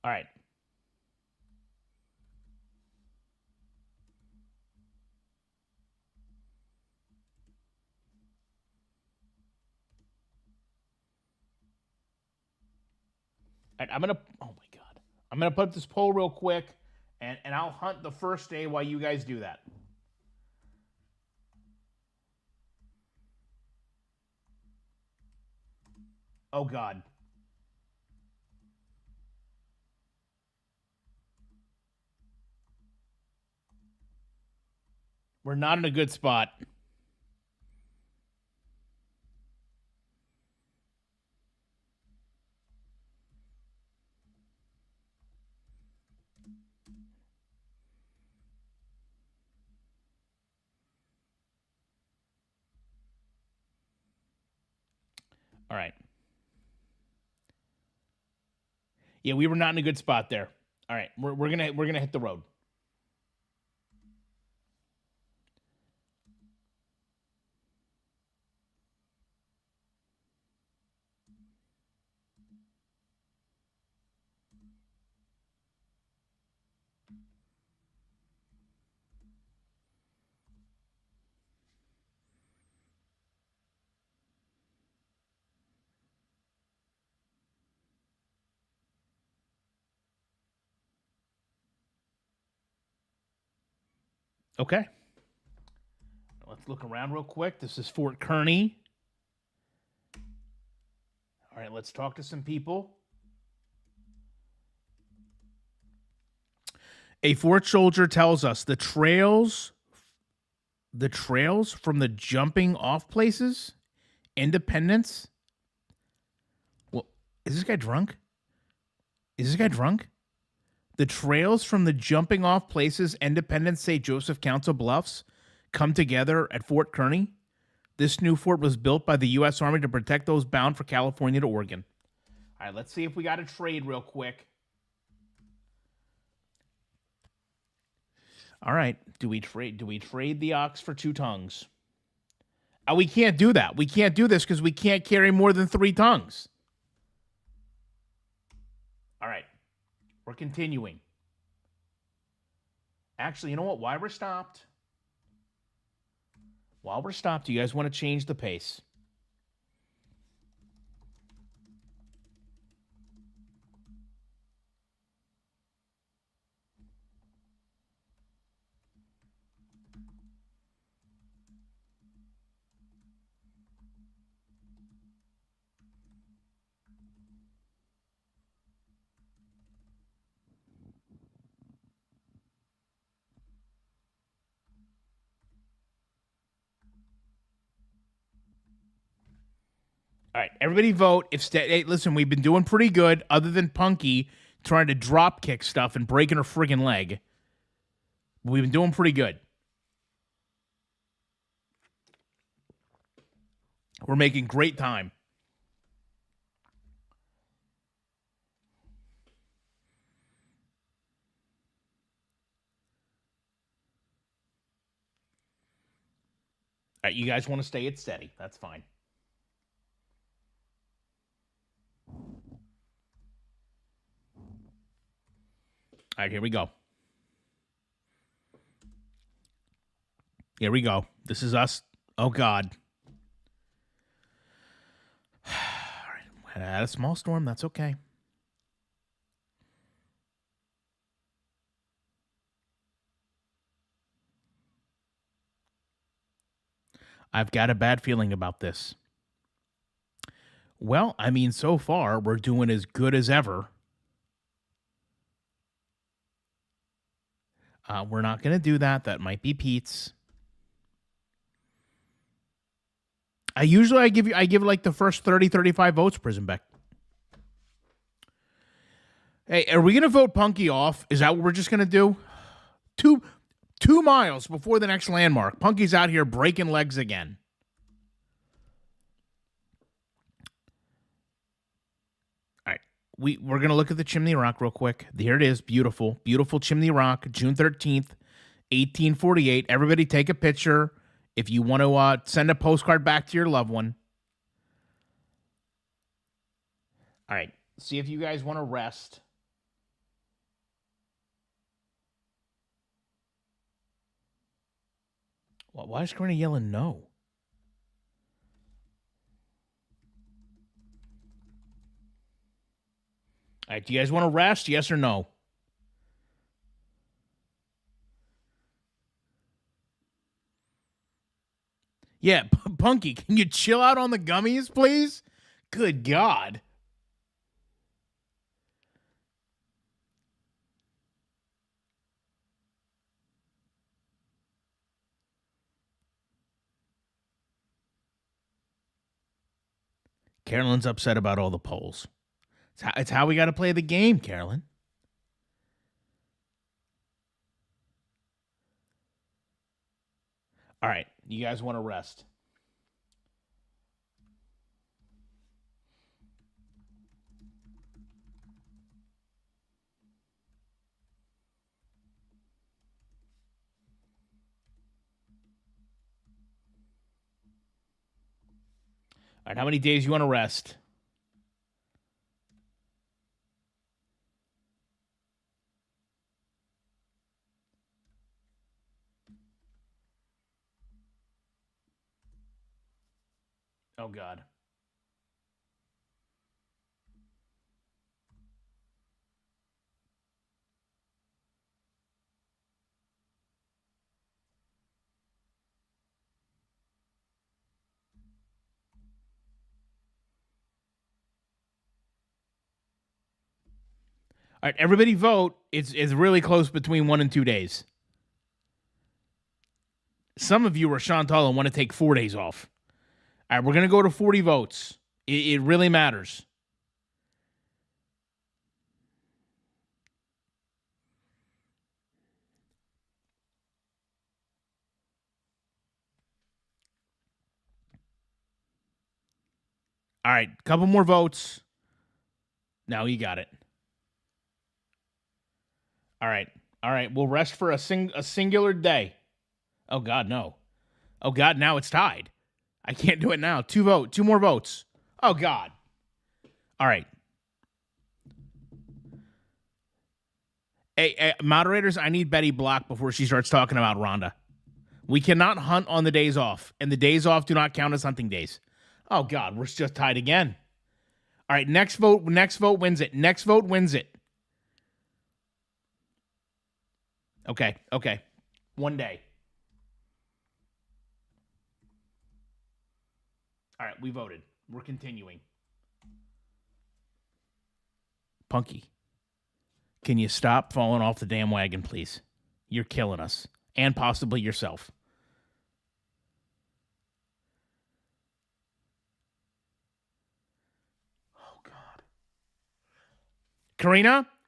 All right. All right, I'm going to... Oh, my God. I'm going to put this poll real quick, and I'll hunt the first day while you guys do that. Oh, God. We're not in a good spot. All right. Yeah, we were not in a good spot there. All right, we're gonna hit the road. Okay. Let's look around real quick. This is Fort Kearny. All right, let's talk to some people. A Fort soldier tells us the trails from the jumping off places, Independence. Well, is this guy drunk? The trails from the jumping off places, Independence, St. Joseph, Council Bluffs, come together at Fort Kearny. This new fort was built by the U.S. Army to protect those bound for California to Oregon. All right, let's see if we got a trade real quick. All right, do we trade the ox for two tongues? We can't do that. We can't do this because we can't carry more than 3 tongues. All right. We're continuing. Actually, you know what? While we're stopped, do you guys want to change the pace? All right, everybody vote. Hey, listen, we've been doing pretty good, other than Punky trying to drop kick stuff and breaking her friggin' leg. We've been doing pretty good. We're making great time. All right, you guys want to stay it steady. That's fine. All right, here we go. Here we go. This is us. Oh, God. All right. Had a small storm. That's okay. I've got a bad feeling about this. Well, I mean, so far, we're doing as good as ever. We're not going to do that. That might be Pete's. I give like the first 30, 35 votes, Prison Beck. Hey, are we going to vote Punky off? Is that what we're just going to do? 2 miles before the next landmark, Punky's out here breaking legs again. All right, we're going to look at the Chimney Rock real quick. Here it is. Beautiful, beautiful Chimney Rock, June 13th, 1848. Everybody take a picture if you want to send a postcard back to your loved one. All right, see if you guys want to rest. Why is Corinna yelling no? All right, do you guys want to rest? Yes or no? Yeah, Punky, can you chill out on the gummies, please? Good God. Carolyn's upset about all the polls. It's how we got to play the game, Carolyn. All right, you guys want to rest. All right, how many days you want to rest? Oh, God. All right, everybody vote. It's really close between 1 and 2 days. Some of you are Chantal and want to take 4 days off. All right, we're going to go to 40 votes. It really matters. All right, couple more votes. Now you got it. All right. We'll rest for a singular day. Oh God, no. Oh God, now it's tied. I can't do it now. Two more votes. Oh, God. All right. Hey, moderators, I need Betty blocked before she starts talking about Rhonda. We cannot hunt on the days off, and the days off do not count as hunting days. Oh, God, we're just tied again. All right, next vote wins it. Next vote wins it. Okay. One day. All right, we voted. We're continuing. Punky, can you stop falling off the damn wagon, please? You're killing us, and possibly yourself. Oh, God.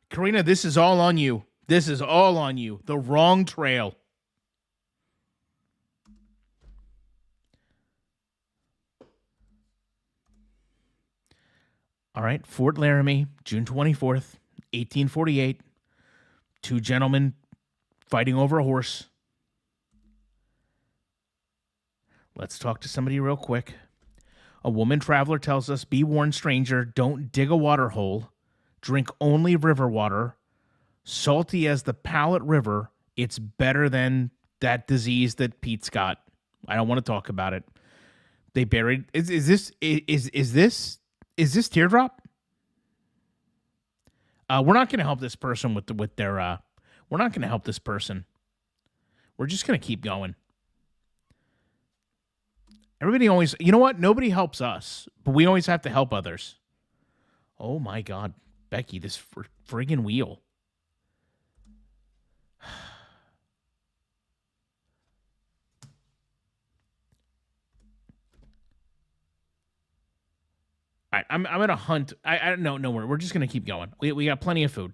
Karina, this is all on you. This is all on you. The wrong trail. All right, Fort Laramie, June 24th, 1848. Two gentlemen fighting over a horse. Let's talk to somebody real quick. A woman traveler tells us, be warned, stranger, don't dig a water hole. Drink only river water. Salty as the Palette River, it's better than that disease that Pete's got. I don't want to talk about it. They buried. Is this Teardrop? We're not going to help this person with their. We're not going to help this person. We're just going to keep going. Everybody always, you know what? Nobody helps us, but we always have to help others. Oh my God, Becky, this friggin' wheel. All right, I'm gonna hunt. I don't know. No, we're just gonna keep going. We got plenty of food.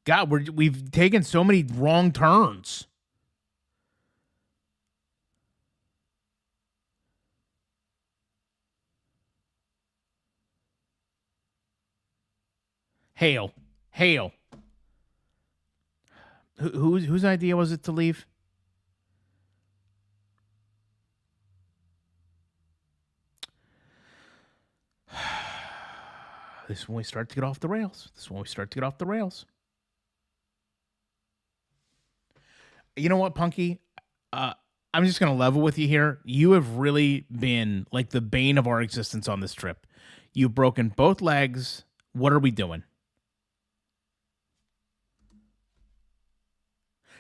God, we've taken so many wrong turns. Hail. Whose idea was it to leave? This is when we start to get off the rails. You know what, Punky? I'm just going to level with you here. You have really been like the bane of our existence on this trip. You've broken both legs. What are we doing?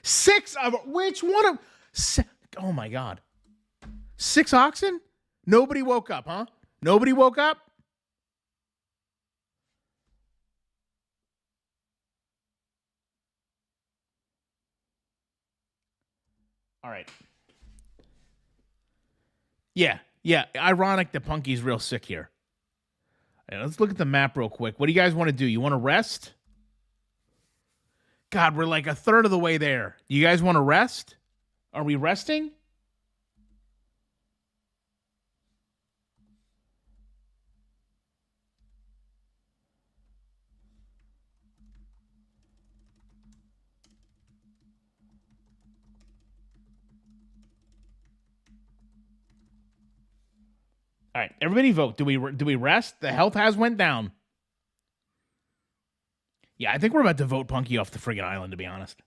6 of which one of? Oh my God. 6 oxen? Nobody woke up, huh? Nobody woke up? All right. Yeah. Ironic that Punky's real sick here. Right, let's look at the map real quick. What do you guys want to do? You want to rest? God, we're like a third of the way there. You guys want to rest? Are we resting? All right, everybody vote. Do we rest? The health has went down. Yeah, I think we're about to vote Punky off the friggin' island, to be honest.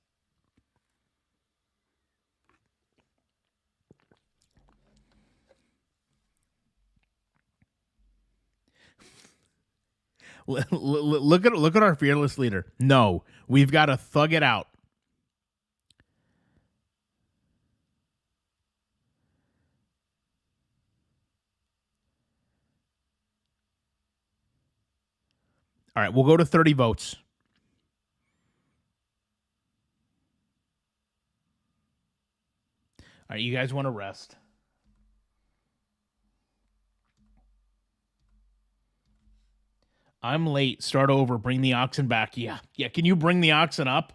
Look at our fearless leader. No, we've got to thug it out. All right, we'll go to 30 votes. All right, you guys want to rest? I'm late. Start over. Bring the oxen back. Yeah. Can you bring the oxen up?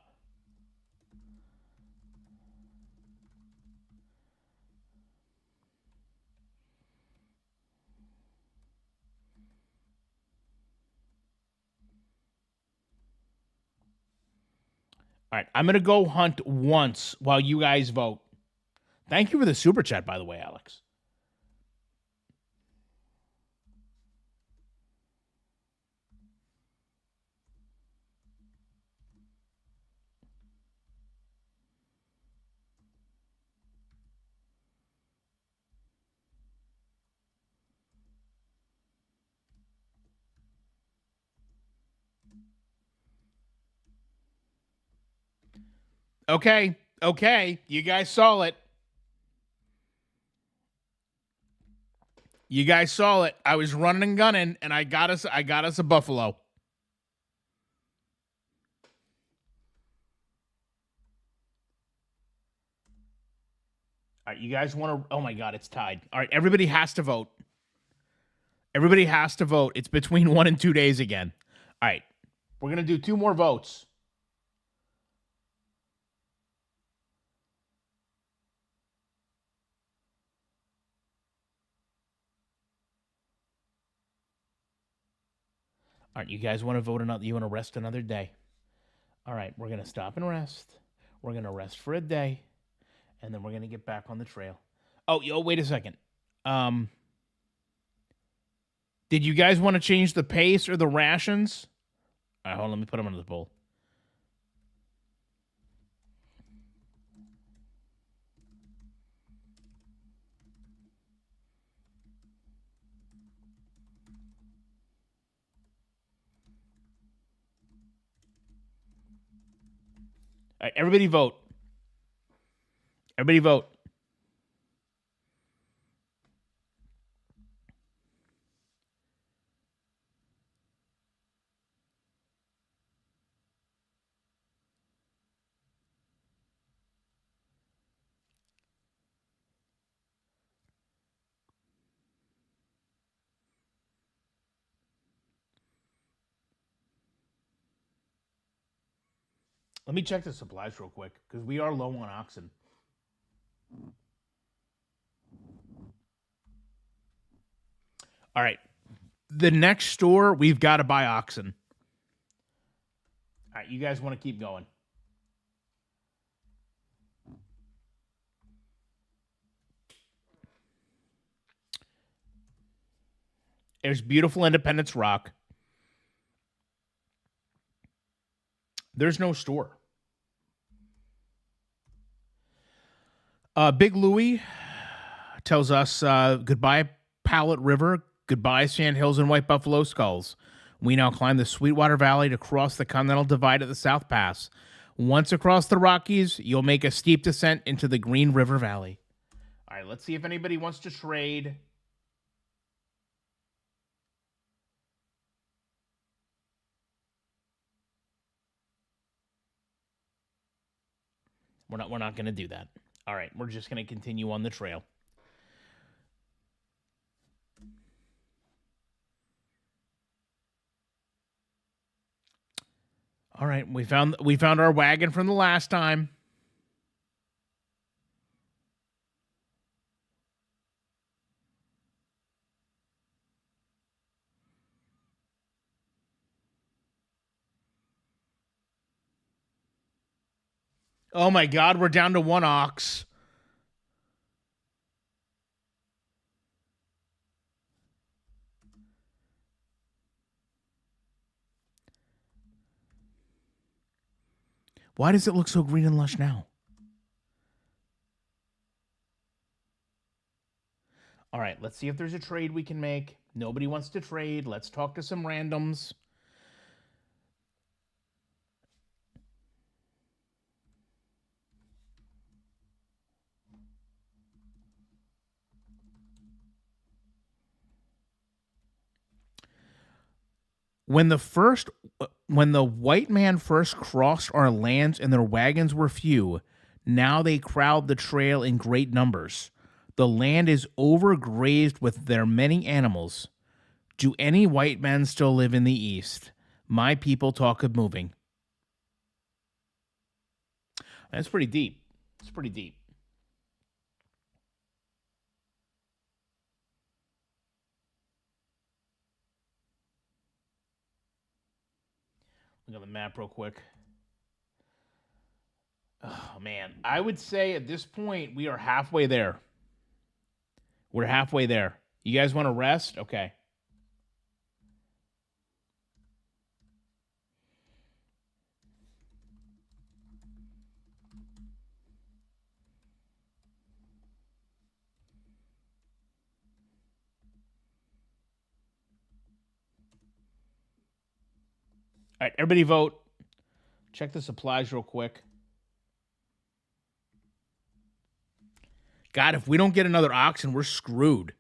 All right, I'm going to go hunt once while you guys vote. Thank you for the super chat, by the way, Alex. Okay. Okay. You guys saw it. You guys saw it. I was running and gunning, and I got us a buffalo. All right, you guys want to? Oh my God, it's tied. All right, everybody has to vote. Everybody has to vote. It's between 1 and 2 days again. All right, we're gonna do 2 more votes. All right, you guys want to vote another? You want to rest another day? All right, we're gonna stop and rest. We're gonna rest for a day, and then we're gonna get back on the trail. Oh, wait a second. Um, did you guys want to change the pace or the rations? All right, hold on. Let me put them under the poll. All right, everybody vote. Everybody vote. Let me check the supplies real quick because we are low on oxen. All right. The next store, we've got to buy oxen. All right, you guys want to keep going. There's beautiful Independence Rock. There's no store. Big Louie tells us goodbye, Pallet River. Goodbye, Sand Hills and White Buffalo Skulls. We now climb the Sweetwater Valley to cross the Continental Divide at the South Pass. Once across the Rockies, you'll make a steep descent into the Green River Valley. All right, let's see if anybody wants to trade. We're not going to do that. All right, we're just going to continue on the trail. All right, we found our wagon from the last time. Oh my God, we're down to 1 ox. Why does it look so green and lush now? All right, let's see if there's a trade we can make. Nobody wants to trade. Let's talk to some randoms. When the white man first crossed our lands and their wagons were few, now they crowd the trail in great numbers. The land is overgrazed with their many animals. Do any white men still live in the East? My people talk of moving. That's pretty deep. It's pretty deep. Look at the map real quick. Oh man, I would say at this point we are halfway there. We're halfway there. You guys want to rest? Okay. All right, everybody vote. Check the supplies real quick. God, if we don't get another oxen, we're screwed.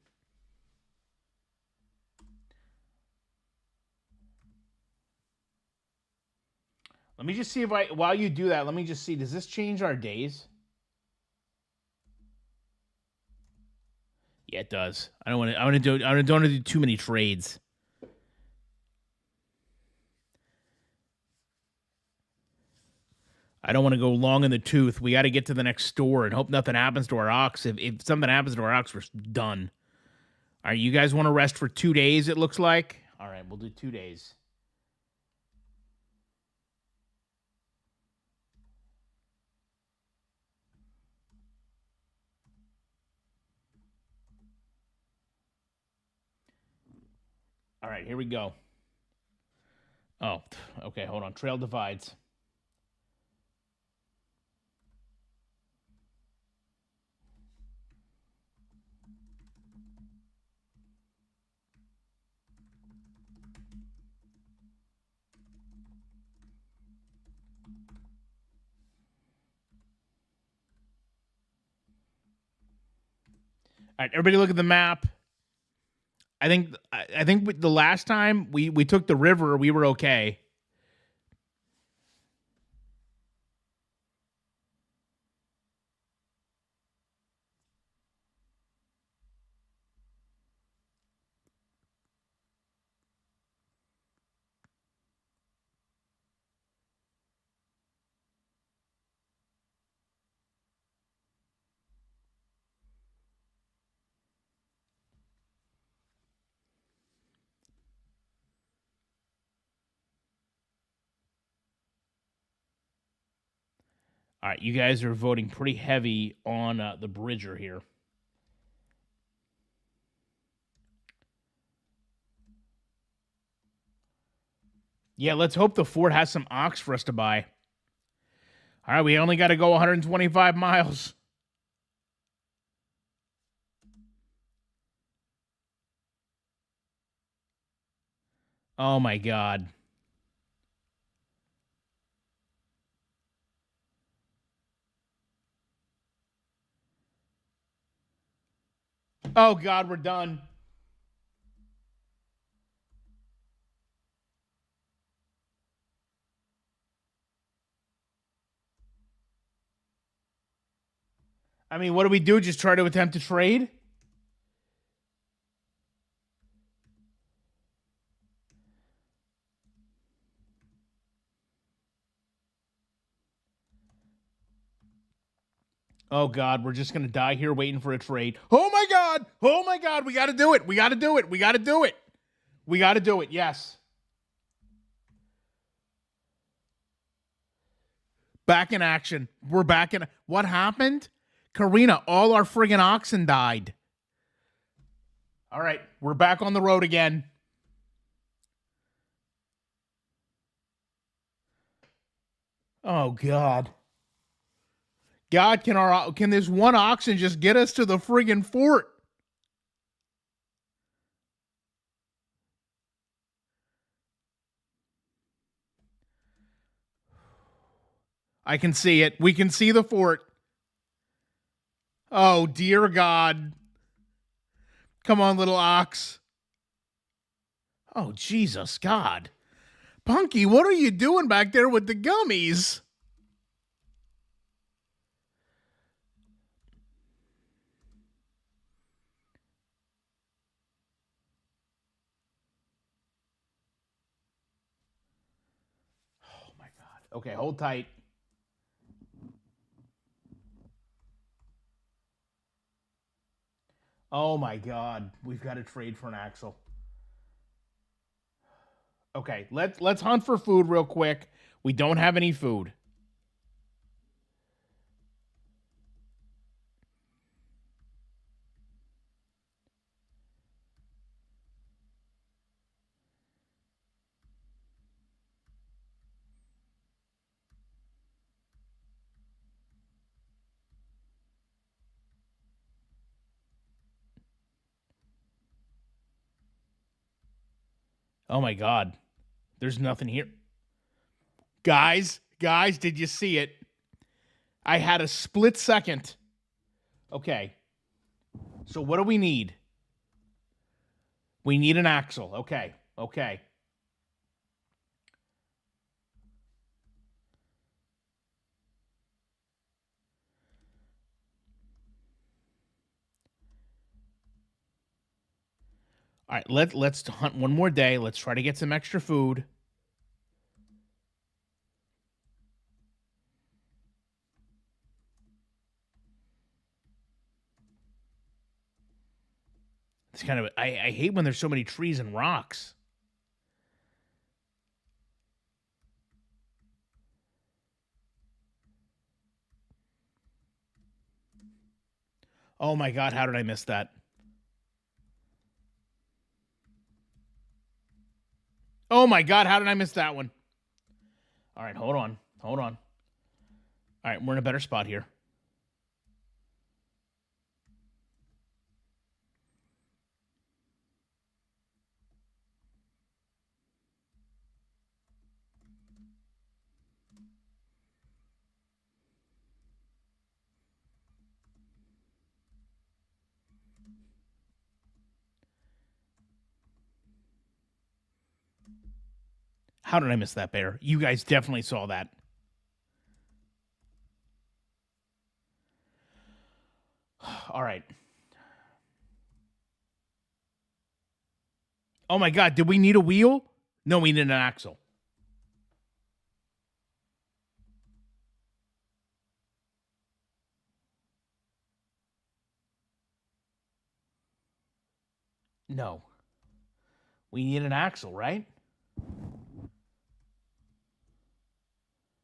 Let me just see if while you do that, let me just see, does this change our days? Yeah, it does. I don't want to do too many trades. I don't want to go long in the tooth. We got to get to the next store and hope nothing happens to our ox. If something happens to our ox, we're done. All right, you guys want to rest for 2 days, it looks like? All right, we'll do 2 days. All right, here we go. Oh, okay, hold on. Trail divides. All right, everybody look at the map. I think the last time we took the river, we were okay. All right, you guys are voting pretty heavy on the Bridger here. Yeah, let's hope the Ford has some ox for us to buy. All right, we only got to go 125 miles. Oh my God. Oh God, we're done. I mean, what do we do? Just try to attempt to trade? Oh God, we're just gonna die here waiting for a trade. Oh my God! Oh my God! We got to do it! We got to do it! We got to do it! We got to do it! Yes. Back in action. We're back in. What happened? Karina, all our friggin' oxen died. All right, we're back on the road again. Oh God. God, can this one oxen just get us to the friggin' fort? I can see it. We can see the fort. Oh dear God. Come on, little ox. Oh Jesus God. Punky, what are you doing back there with the gummies? Oh my God. Okay, hold tight. Oh my God. We've got to trade for an axle. Okay, let's hunt for food real quick. We don't have any food. Oh my God. There's nothing here. Guys, did you see it? I had a split second. Okay. So what do we need? We need an axle. Okay. Okay. All right, let's hunt one more day. Let's try to get some extra food. It's kind of I hate when there's so many trees and rocks. Oh my God, how did I miss that? Oh my God, how did I miss that one? All right, hold on. Hold on. All right, we're in a better spot here. How did I miss that bear? You guys definitely saw that. All right. Oh my God, did we need a wheel? No, we need an axle. No. We need an axle, right?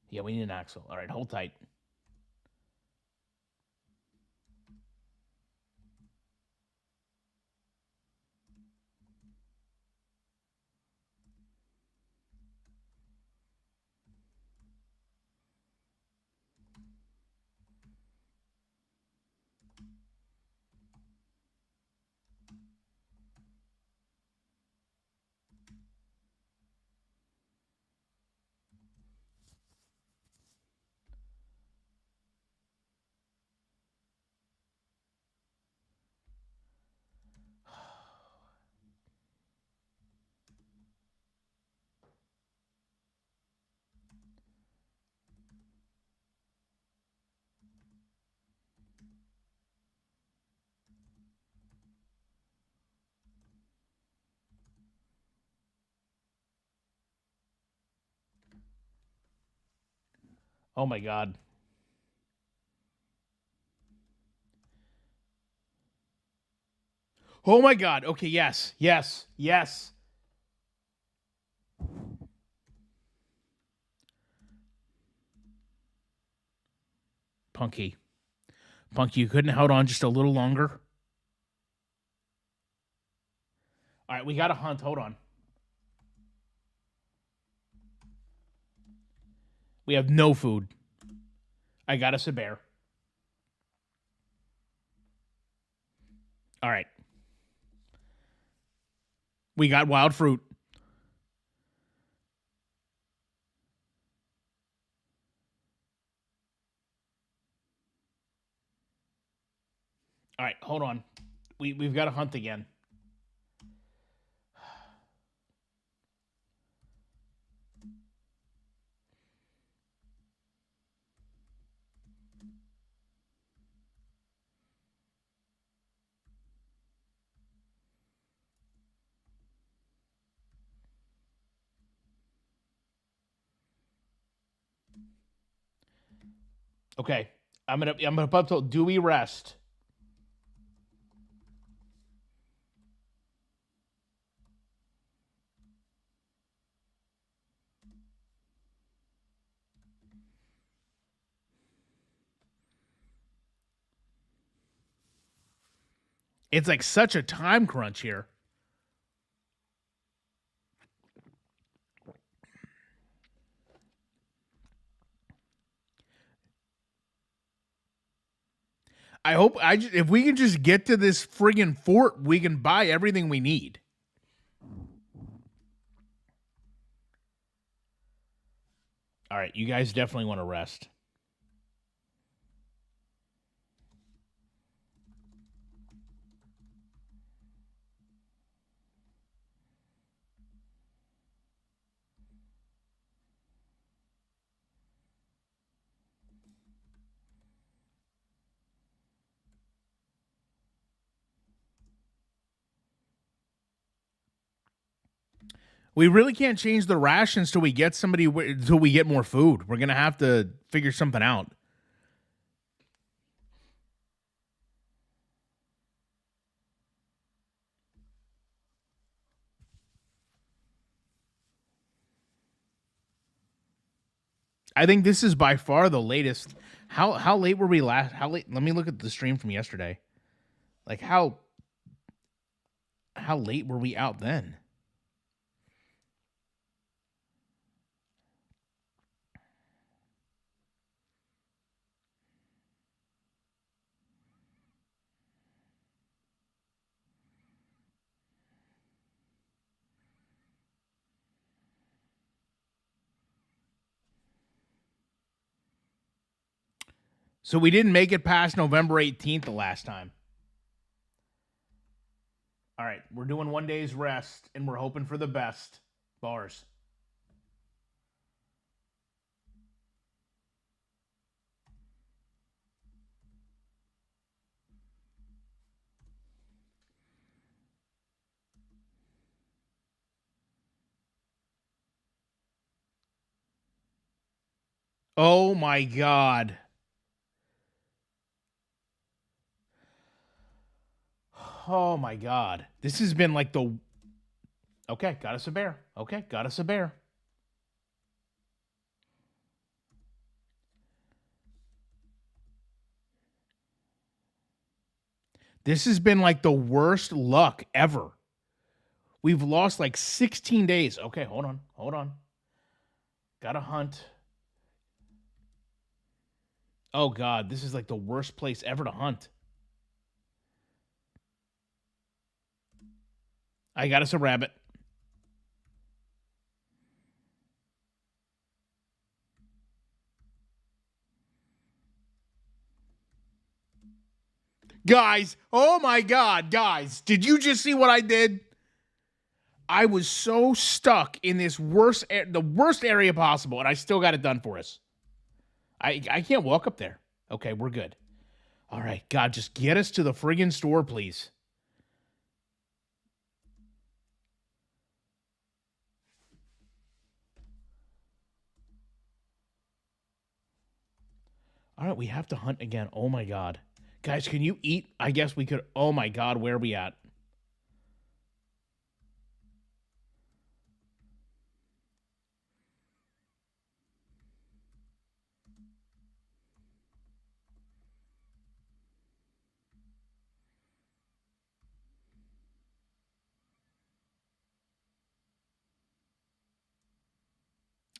Yeah, we need an axle. All right, hold tight. Oh my God. Oh my God. Okay, yes, yes, yes. Punky. Punky, you couldn't hold on just a little longer? All right, we got to hunt. Hold on. We have no food. I got us a bear. All right. We got wild fruit. All right, hold on. We've got to hunt again. Okay. I'm gonna put till do we rest? It's like such a time crunch here. I hope if we can just get to this friggin' fort, we can buy everything we need. All right, you guys definitely want to rest. We really can't change the rations till we get till we get more food. We're gonna have to figure something out. I think this is by far the latest. How late were we last? How late? Let me look at the stream from yesterday. Like how late were we out then? So we didn't make it past November 18th the last time. All right, we're doing 1 day's rest and we're hoping for the best. Bars. Oh my god. Oh my god. This has been like the okay, got us a bear. Okay, got us a bear. This has been like the worst luck ever. We've lost like 16 days. Okay, hold on. Hold on. Gotta hunt. Oh god, this is like the worst place ever to hunt. I got us a rabbit. Guys, oh my god, guys, did you just see what I did? I was so stuck in this the worst area possible, and I still got it done for us. I can't walk up there. Okay, we're good. All right, God, just get us to the friggin' store, please. All right, we have to hunt again. Oh my god. Guys, can you eat? I guess we could. Oh my god, where are we at?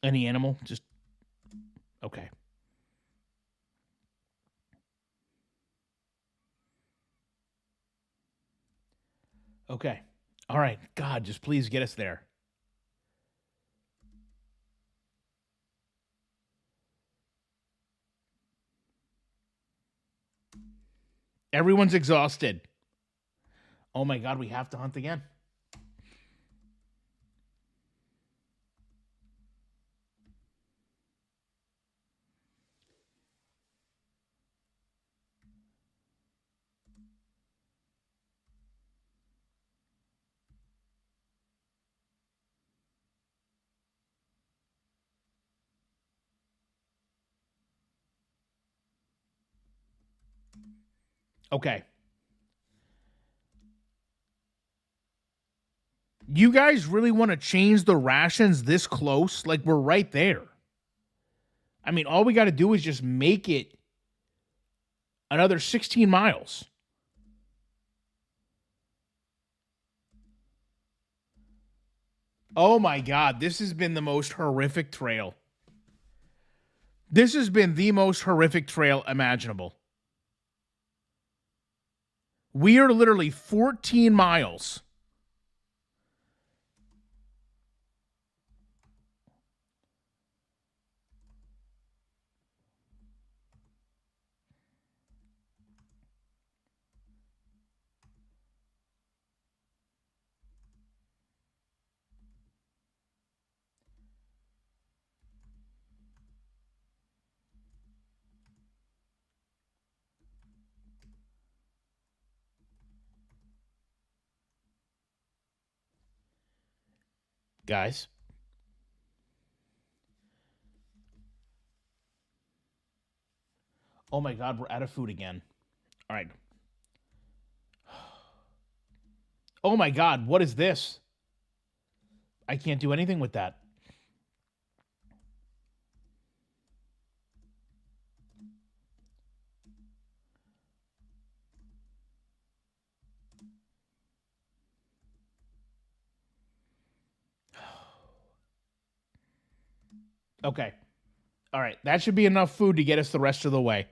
Any animal? Just okay. Okay. All right. God, just please get us there. Everyone's exhausted. Oh my god, we have to hunt again. Okay. You guys really want to change the rations this close? Like we're right there. I mean, all we got to do is just make it another 16 miles. Oh my god, this has been the most horrific trail. This has been the most horrific trail imaginable. We are literally 14 miles. guys. Oh my God, we're out of food again. All right. Oh my God, what is this? I can't do anything with that. Okay. All right. That should be enough food to get us the rest of the way.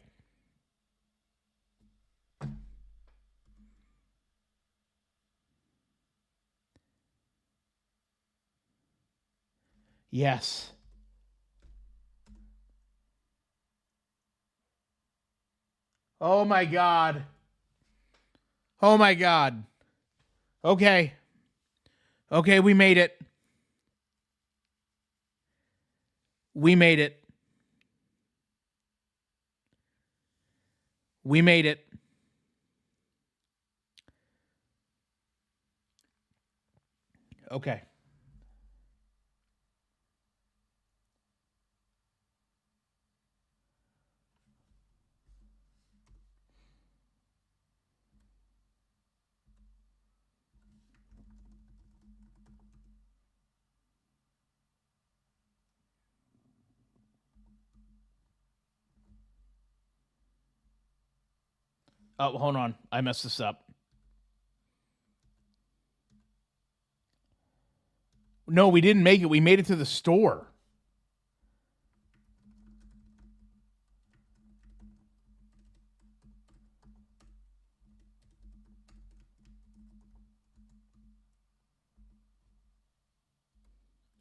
Yes. Oh my God. Oh my God. Okay. Okay, we made it. We made it. We made it. Okay. Oh, hold on. I messed this up. No, we didn't make it. We made it to the store.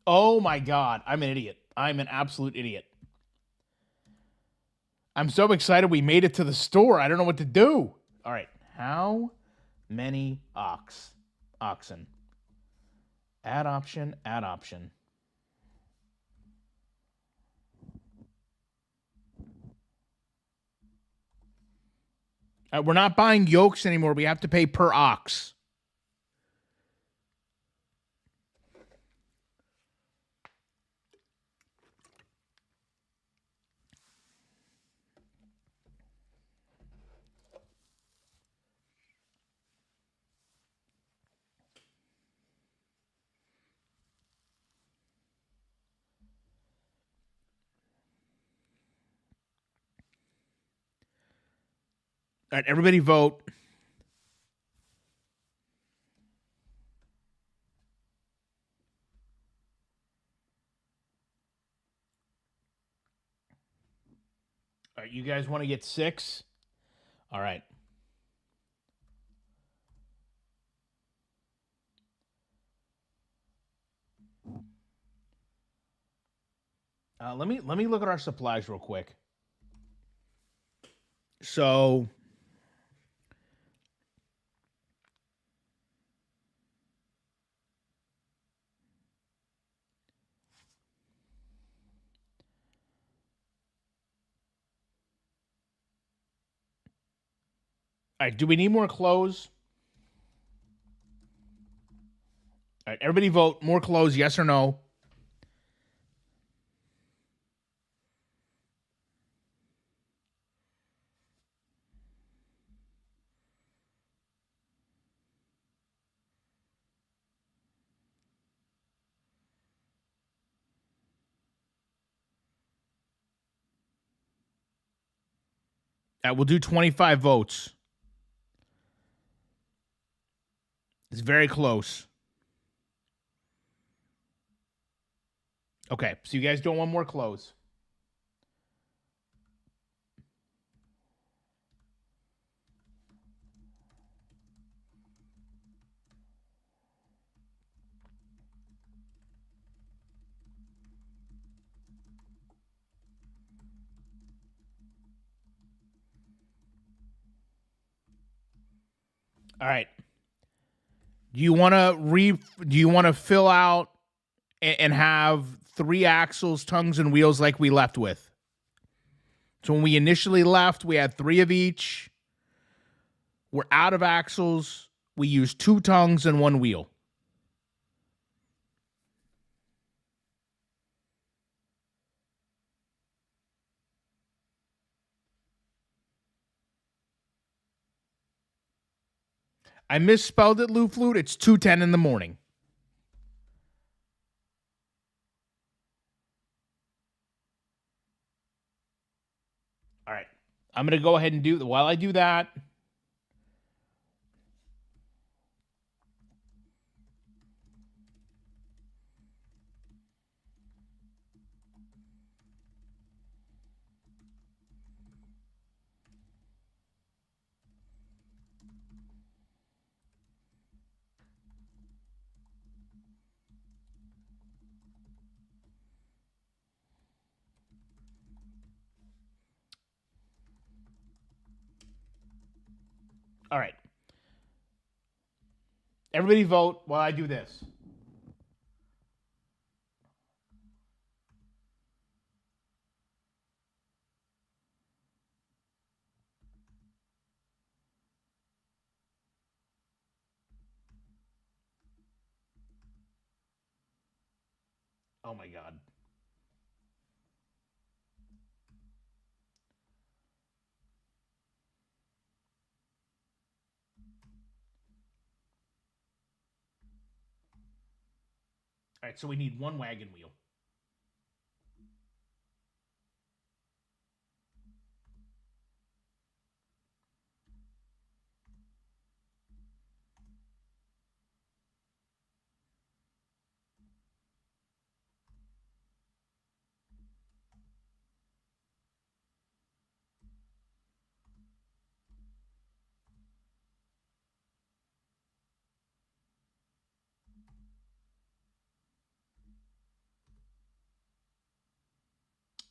Oh my God. I'm an idiot. I'm an absolute idiot. I'm so excited we made it to the store. I don't know what to do. All right. How many oxen? Add option, add option. We're not buying yolks anymore. We have to pay per ox. All right, everybody vote. All right, you guys want to get 6? All right. Let me look at our supplies real quick. So all right, do we need more clothes? All right, everybody vote. More clothes, yes or no? All right, we'll do 25 votes. It's very close. Okay, so you guys don't want more clothes. All right. Do you want to fill out and have 3 axles, tongues, and wheels like we left with? So when we initially left, we had 3 of each. We're out of axles. We used 2 tongues and 1 wheel. I misspelled it, Lou Flute. It's 2:10 in the morning. All right. I'm going to go ahead and do, while I do that, all right. Everybody vote while I do this. Oh my God. All right, so we need one wagon wheel.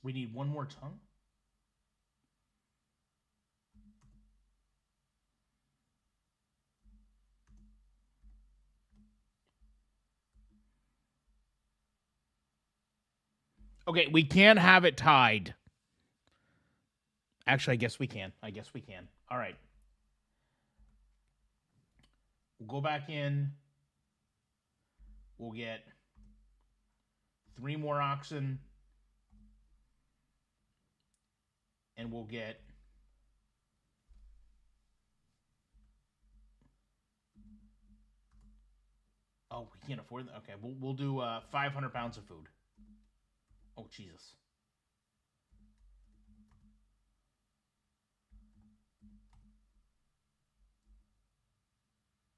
We need one more tongue. Okay, we can't have it tied. Actually, I guess we can. All right. We'll go back in. We'll get 3 more oxen. And we'll get oh, we can't afford that. Okay, we'll do 500 pounds of food. Oh Jesus!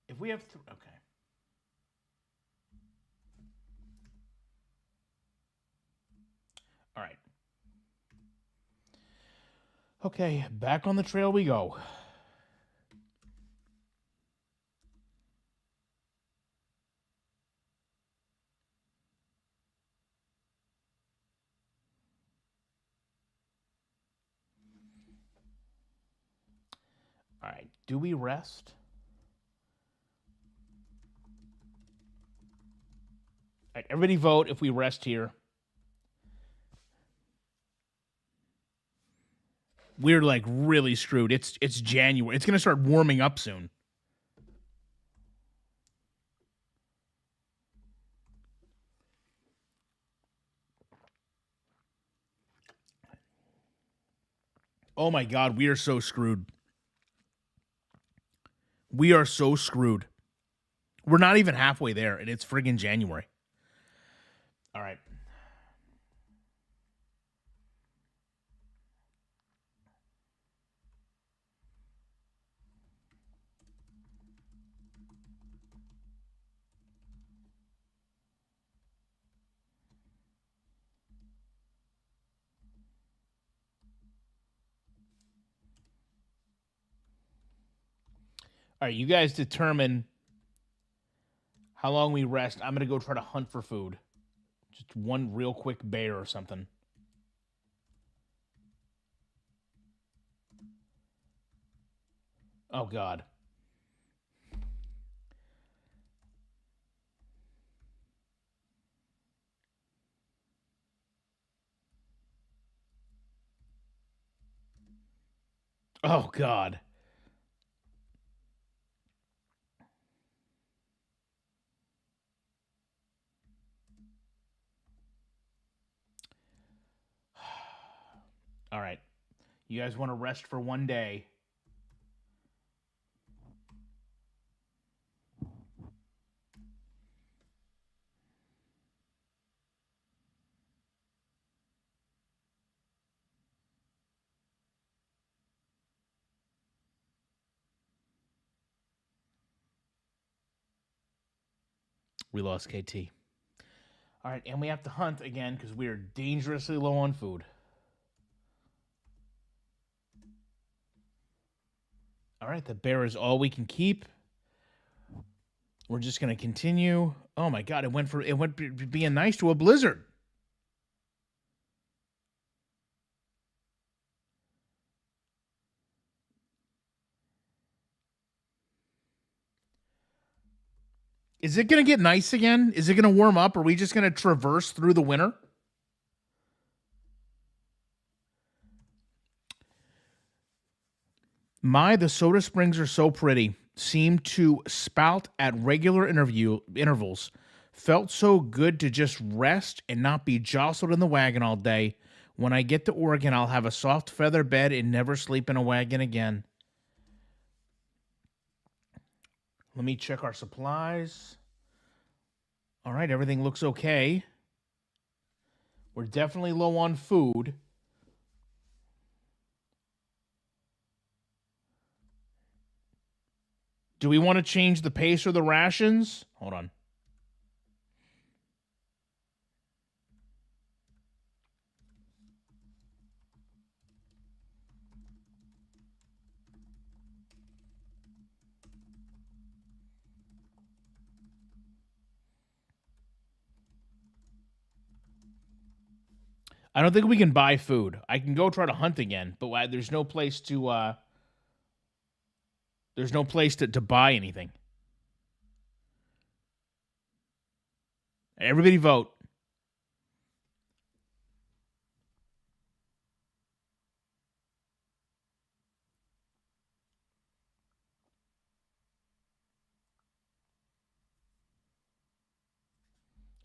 If we have okay, all right, okay, back on the trail we go. All right, do we rest? All right, everybody vote if we rest here. We're like really screwed. It's January. It's gonna start warming up soon. Oh my God, we are so screwed. We are so screwed. We're not even halfway there, and it's friggin' January. All right. All right, you guys determine how long we rest. I'm gonna go try to hunt for food. Just one real quick bear or something. Oh God. Oh God. All right. You guys want to rest for one day. We lost KT. All right, and we have to hunt again because we are dangerously low on food. All right, the bear is all we can keep. We're just gonna continue. Oh my god, it went being nice to a blizzard. Is it gonna get nice again? Is it gonna warm up? Are we just gonna traverse through the winter? The soda springs are so pretty. Seem to spout at regular intervals. Felt so good to just rest and not be jostled in the wagon all day. When I get to Oregon, I'll have a soft feather bed and never sleep in a wagon again. Let me check our supplies. All right, everything looks okay. We're definitely low on food. Do we want to change the pace or the rations? Hold on. I don't think we can buy food. I can go try to hunt again, but there's no place to buy anything. Everybody vote.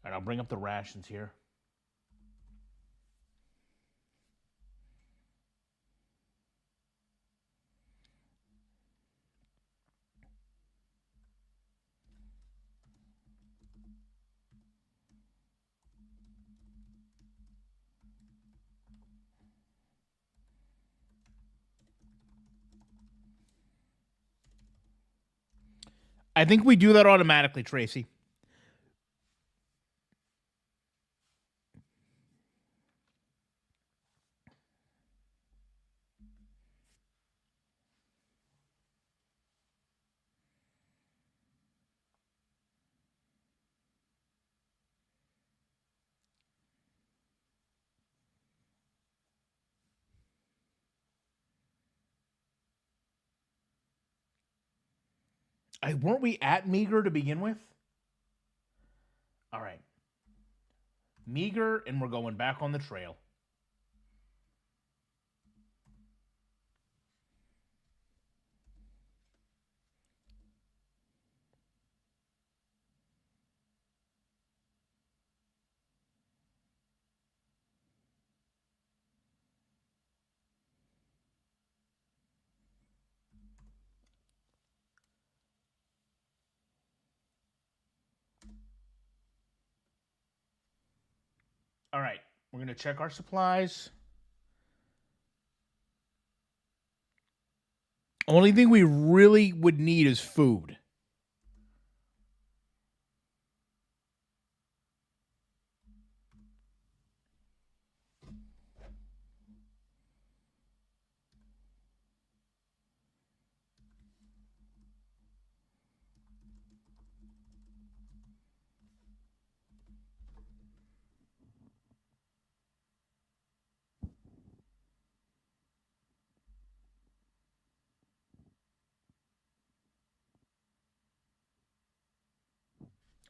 All right, I'll bring up the rations here. I think we do that automatically, Tracy. Weren't we at Meager to begin with? All right. Meager, and we're going back on the trail. All right. We're going to check our supplies. Only thing we really would need is food.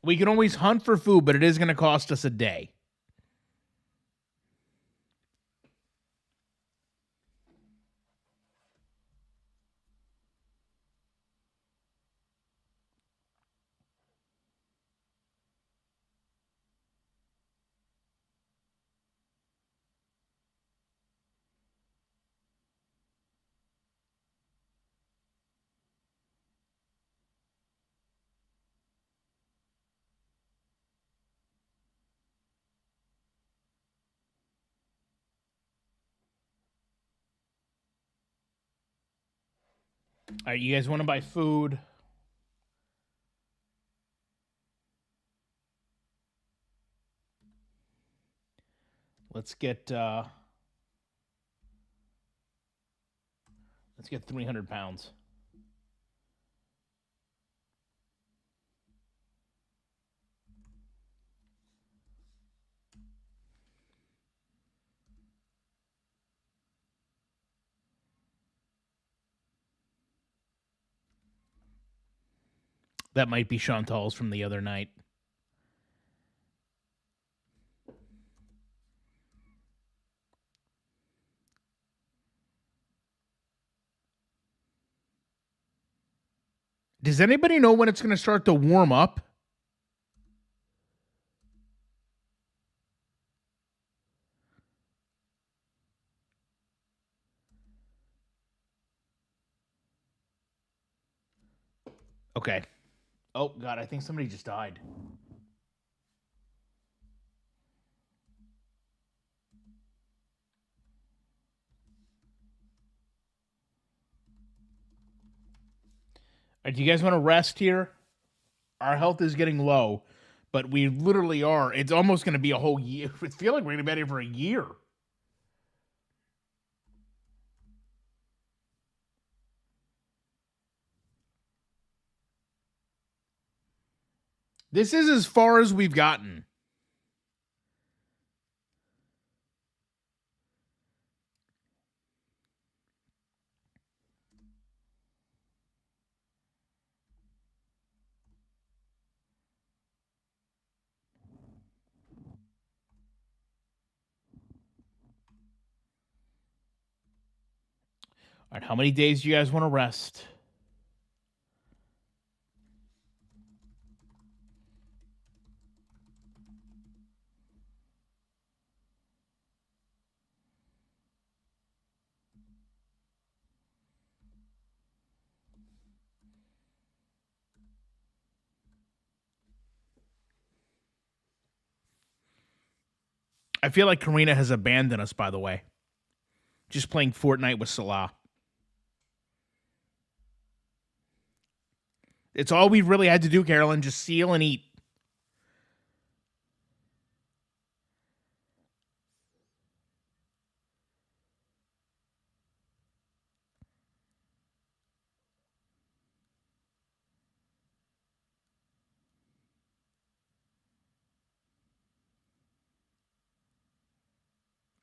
We can always hunt for food, but it is going to cost us a day. All right, you guys want to buy food? let's get 300 pounds. That might be Chantal's from the other night. Does anybody know when it's going to start to warm up? Okay. Oh, God, I think somebody just died. All right, do you guys want to rest here? Our health is getting low, but we literally are. It's almost going to be a whole year. It feels like we're going to be here for a year. This is as far as we've gotten. All right, how many days do you guys want to rest? I feel like Karina has abandoned us, by the way. Just playing Fortnite with Salah. It's all we really had to do, Carolyn. Just seal and eat.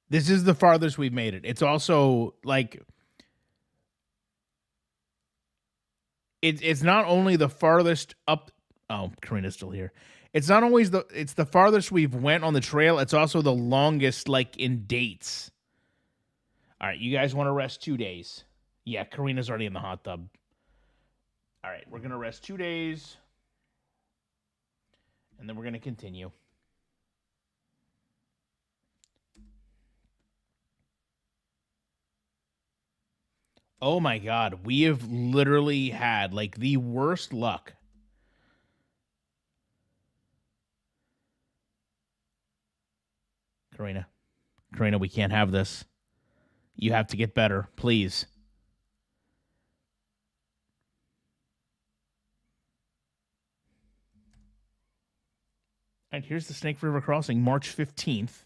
This is the farthest we've made it. It's also like it's not only the farthest up. Oh, Karina's still here. It's not always it's the farthest we've went on the trail. It's also the longest, like in dates. All right, you guys want to rest 2 days? Yeah, Karina's already in the hot tub. All right, we're gonna rest 2 days, and then we're gonna continue. Oh my God, we have literally had like the worst luck. Karina, Karina, we can't have this. You have to get better, please. And here's the Snake River crossing, March 15th.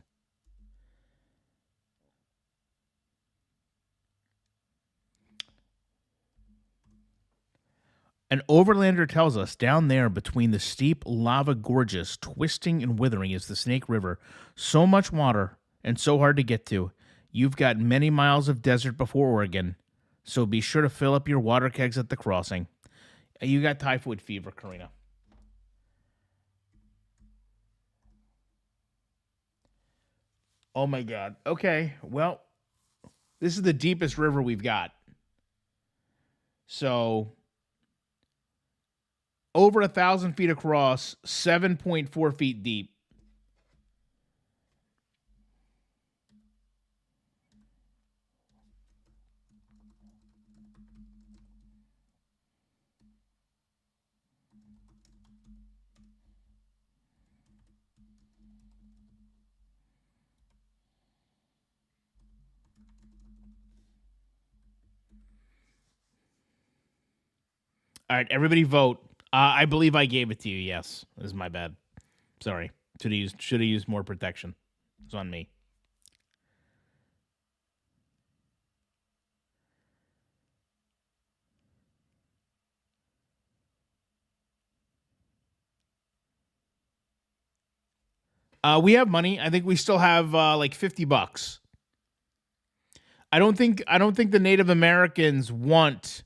An overlander tells us down there between the steep lava gorges, twisting and withering, is the Snake River. So much water and so hard to get to. You've got many miles of desert before Oregon, so be sure to fill up your water kegs at the crossing. You got typhoid fever, Karina. Oh my God. Okay, well, this is the deepest river we've got. So over 1,000 feet across, 7.4 feet deep. All right, everybody vote. I believe I gave it to you. Yes, this is my bad. Sorry. Should have used more protection. It's on me. We have money. I think we still have like $50. I don't think the Native Americans want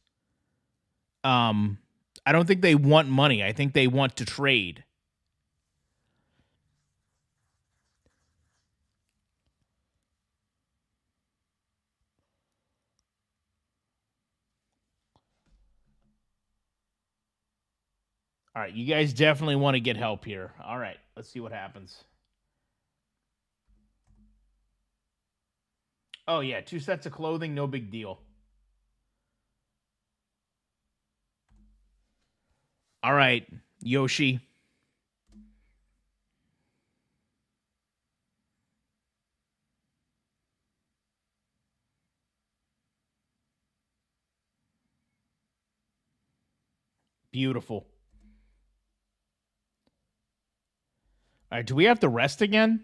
um I don't think they want money. I think they want to trade. All right, you guys definitely want to get help here. All right, let's see what happens. Oh yeah, 2 sets of clothing, no big deal. All right, Yoshi. Beautiful. All right, do we have to rest again?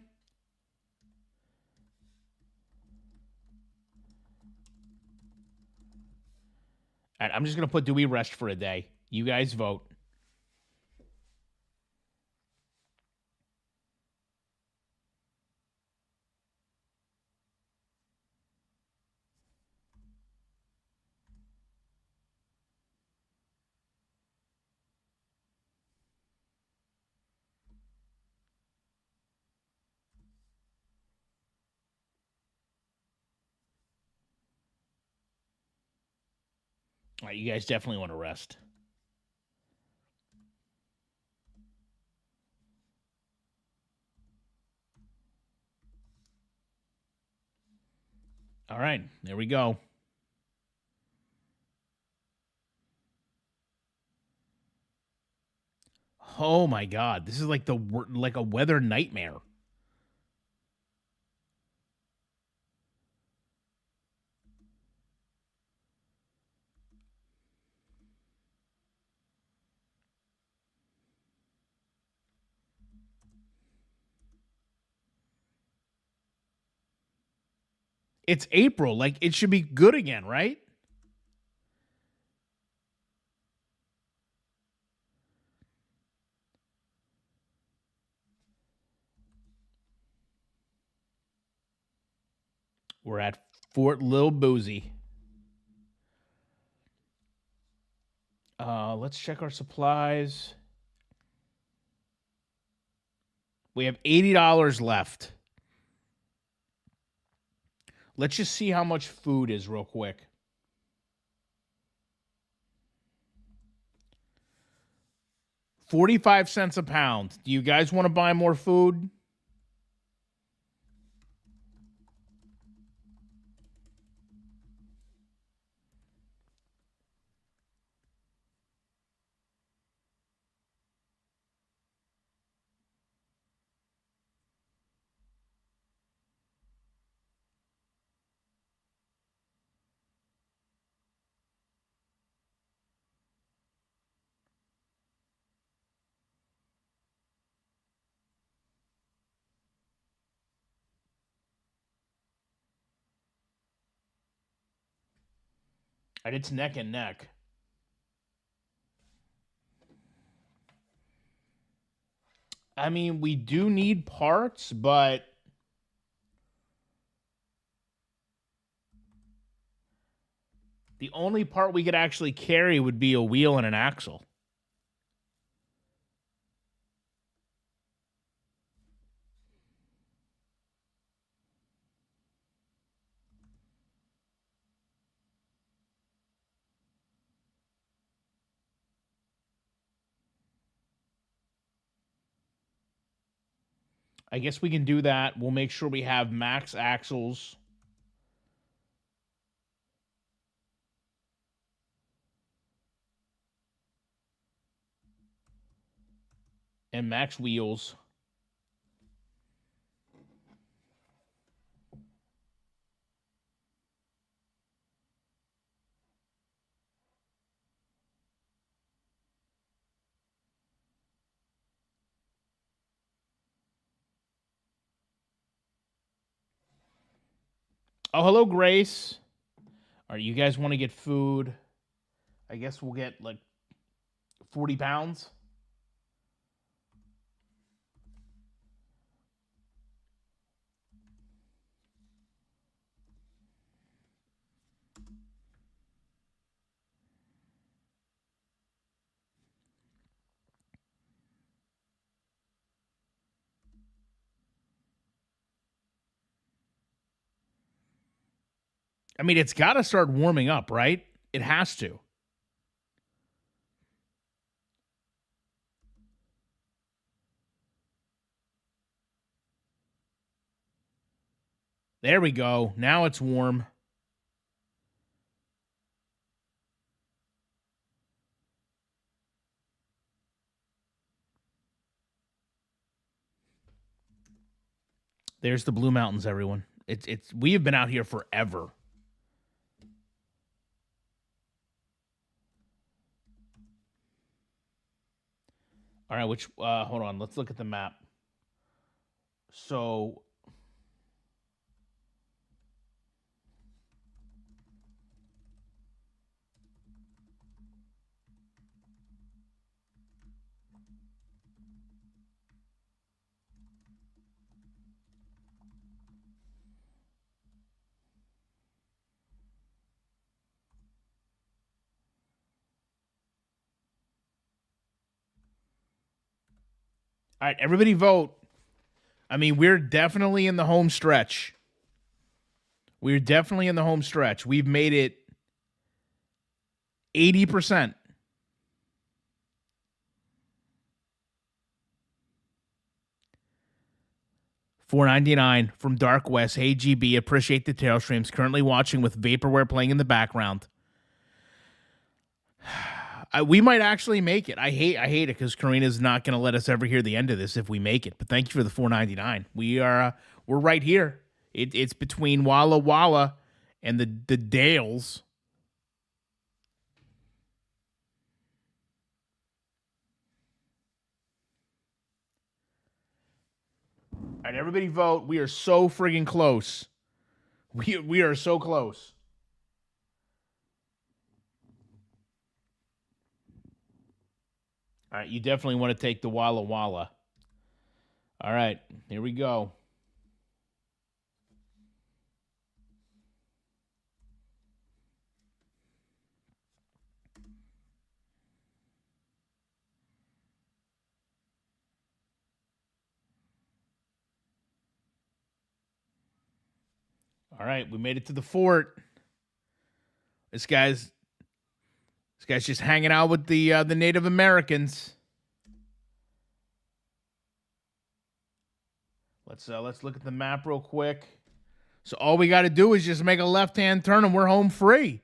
All right, I'm just gonna put do we rest for a day. You guys vote. All right, you guys definitely want to rest. All right, there we go. Oh my god, this is like like a weather nightmare. It's April, like it should be good again, right? We're at Fort Lil Boozy. Let's check our supplies. We have $80 left. Let's just see how much food is real quick. 45 cents a pound. Do you guys want to buy more food? And it's neck and neck. I mean, we do need parts, but the only part we could actually carry would be a wheel and an axle. I guess we can do that. We'll make sure we have max axles and max wheels. Oh, hello, Grace. All right, you guys want to get food? I guess we'll get like 40 pounds. I mean, it's got to start warming up, right? It has to. There we go. Now it's warm. There's the Blue Mountains, everyone. It's we have been out here forever. All right, which hold on, let's look at the map. So all right, everybody vote. I mean, we're definitely in the home stretch. We're definitely in the home stretch. We've made it 80%. $4.99 from Dark West. Hey GB, appreciate the tail streams. Currently watching with Vaporware playing in the background. We might actually make it. I hate it because Karina's not going to let us ever hear the end of this if we make it. But thank you for the $4.99. We're right here. It's between Walla Walla and the Dales. All right, everybody vote. We are so friggin' close. We are so close. All right, you definitely want to take the Walla Walla. All right, here we go. All right, we made it to the fort. This guy's just hanging out with the Native Americans. Let's look at the map real quick. So all we got to do is just make a left-hand turn and we're home free.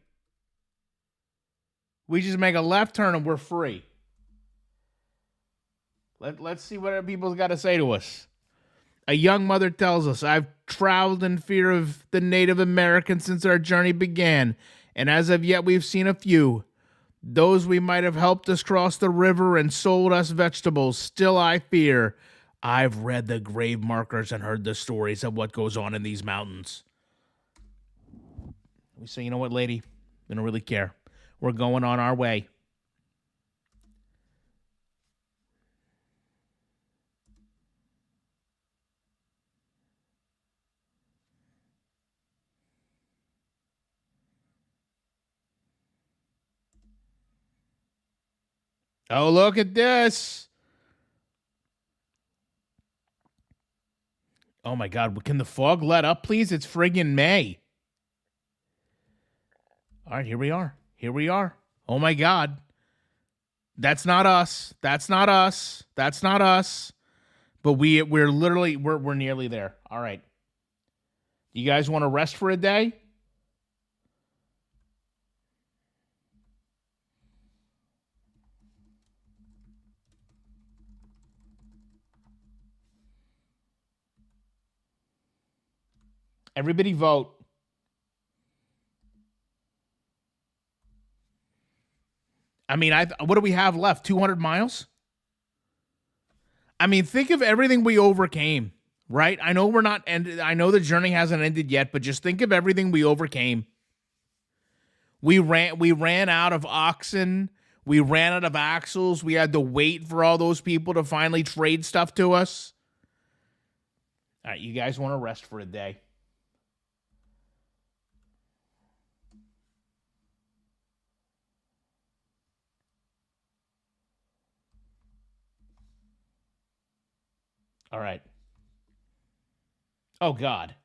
We just make a left turn and we're free. Let's see what people's got to say to us. A young mother tells us, I've traveled in fear of the Native Americans since our journey began, and as of yet we've seen a few. Those we might have helped us cross the river and sold us vegetables. Still I fear. I've read the grave markers and heard the stories of what goes on in these mountains. We say, you know what, lady? We don't really care. We're going on our way. Oh, look at this. Oh my God. Can the fog let up, please? It's friggin' May. All right, here we are. Here we are. Oh my God. That's not us. That's not us. That's not us. But we're literally we're nearly there. All right. You guys want to rest for a day? Everybody vote. I mean, what do we have left? 200 miles? I mean, think of everything we overcame, right? I know we're not ended. I know the journey hasn't ended yet, but just think of everything we overcame. We ran out of oxen. We ran out of axles. We had to wait for all those people to finally trade stuff to us. All right, you guys want to rest for a day? All right. Oh God.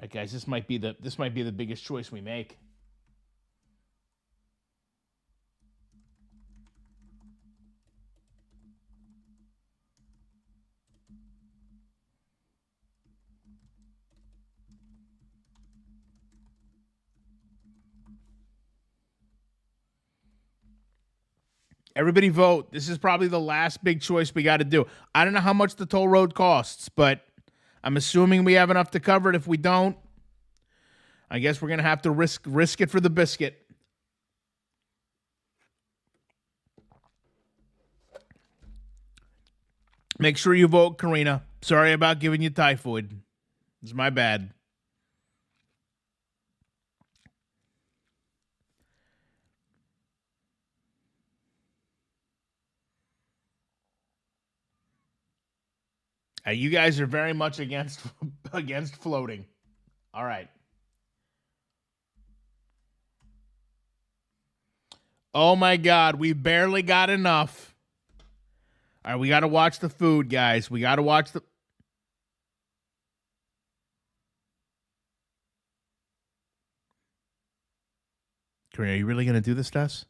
right, guys, this might be the biggest choice we make. Everybody vote. This is probably the last big choice we got to do. I don't know how much the toll road costs, but I'm assuming we have enough to cover it. If we don't, I guess we're gonna have to risk it for the biscuit. Make sure you vote, Karina. Sorry about giving you typhoid. It's my bad. You guys are very much against floating. All right. Oh my God, we barely got enough. All right, we got to watch the food, guys. We got to watch the. Karina, are you really going to do this to us?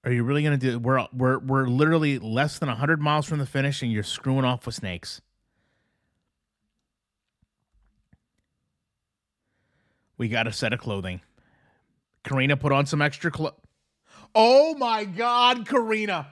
Are you really going to do it? We're literally less than 100 miles from the finish, and you're screwing off with snakes. We got a set of clothing. Karina, put on some extra clothes. Oh my God, Karina.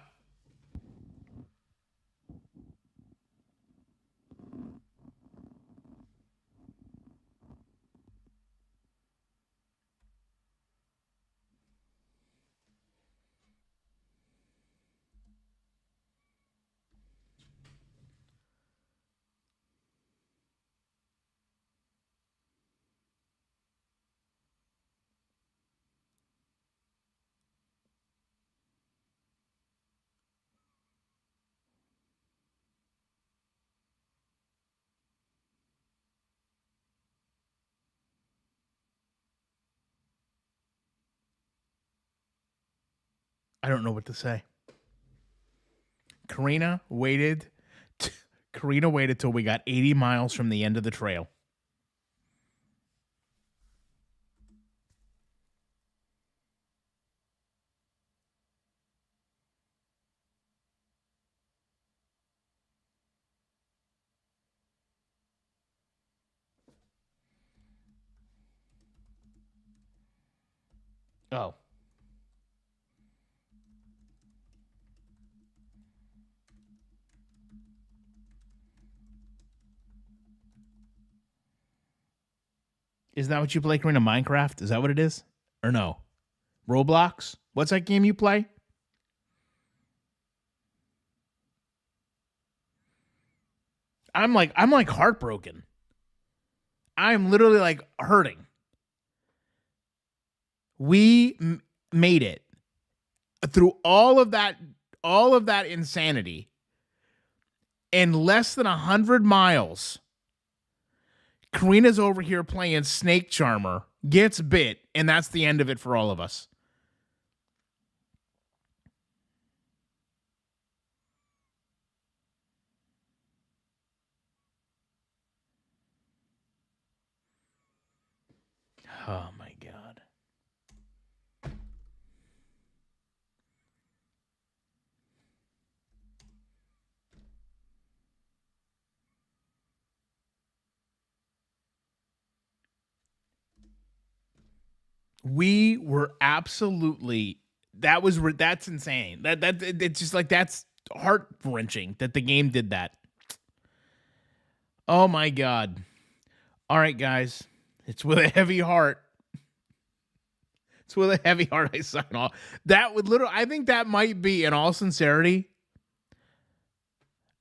I don't know what to say. Karina waited. Karina waited till we got 80 miles from the end of the trail. Oh. Is that what you play, Karina? Minecraft? Is that what it is? Or no? Roblox? What's that game you play? I'm like heartbroken. I'm literally like hurting. We made it through all of that insanity in less than 100 miles. Karina's over here playing Snake Charmer, gets bit, and that's the end of it for all of us. Oh my God. We were absolutely that's insane. That it's just like that's heart wrenching that the game did that. Oh my God. All right, guys. It's with a heavy heart. It's with a heavy heart I sign off. That would literally, I think that might be, in all sincerity,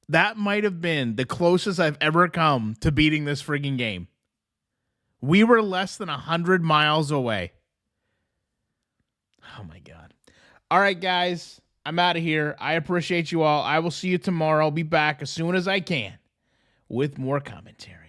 that might have been the closest I've ever come to beating this frigging game. We were less than 100 miles away. Oh my God. All right, guys. I'm out of here. I appreciate you all. I will see you tomorrow. I'll be back as soon as I can with more commentary.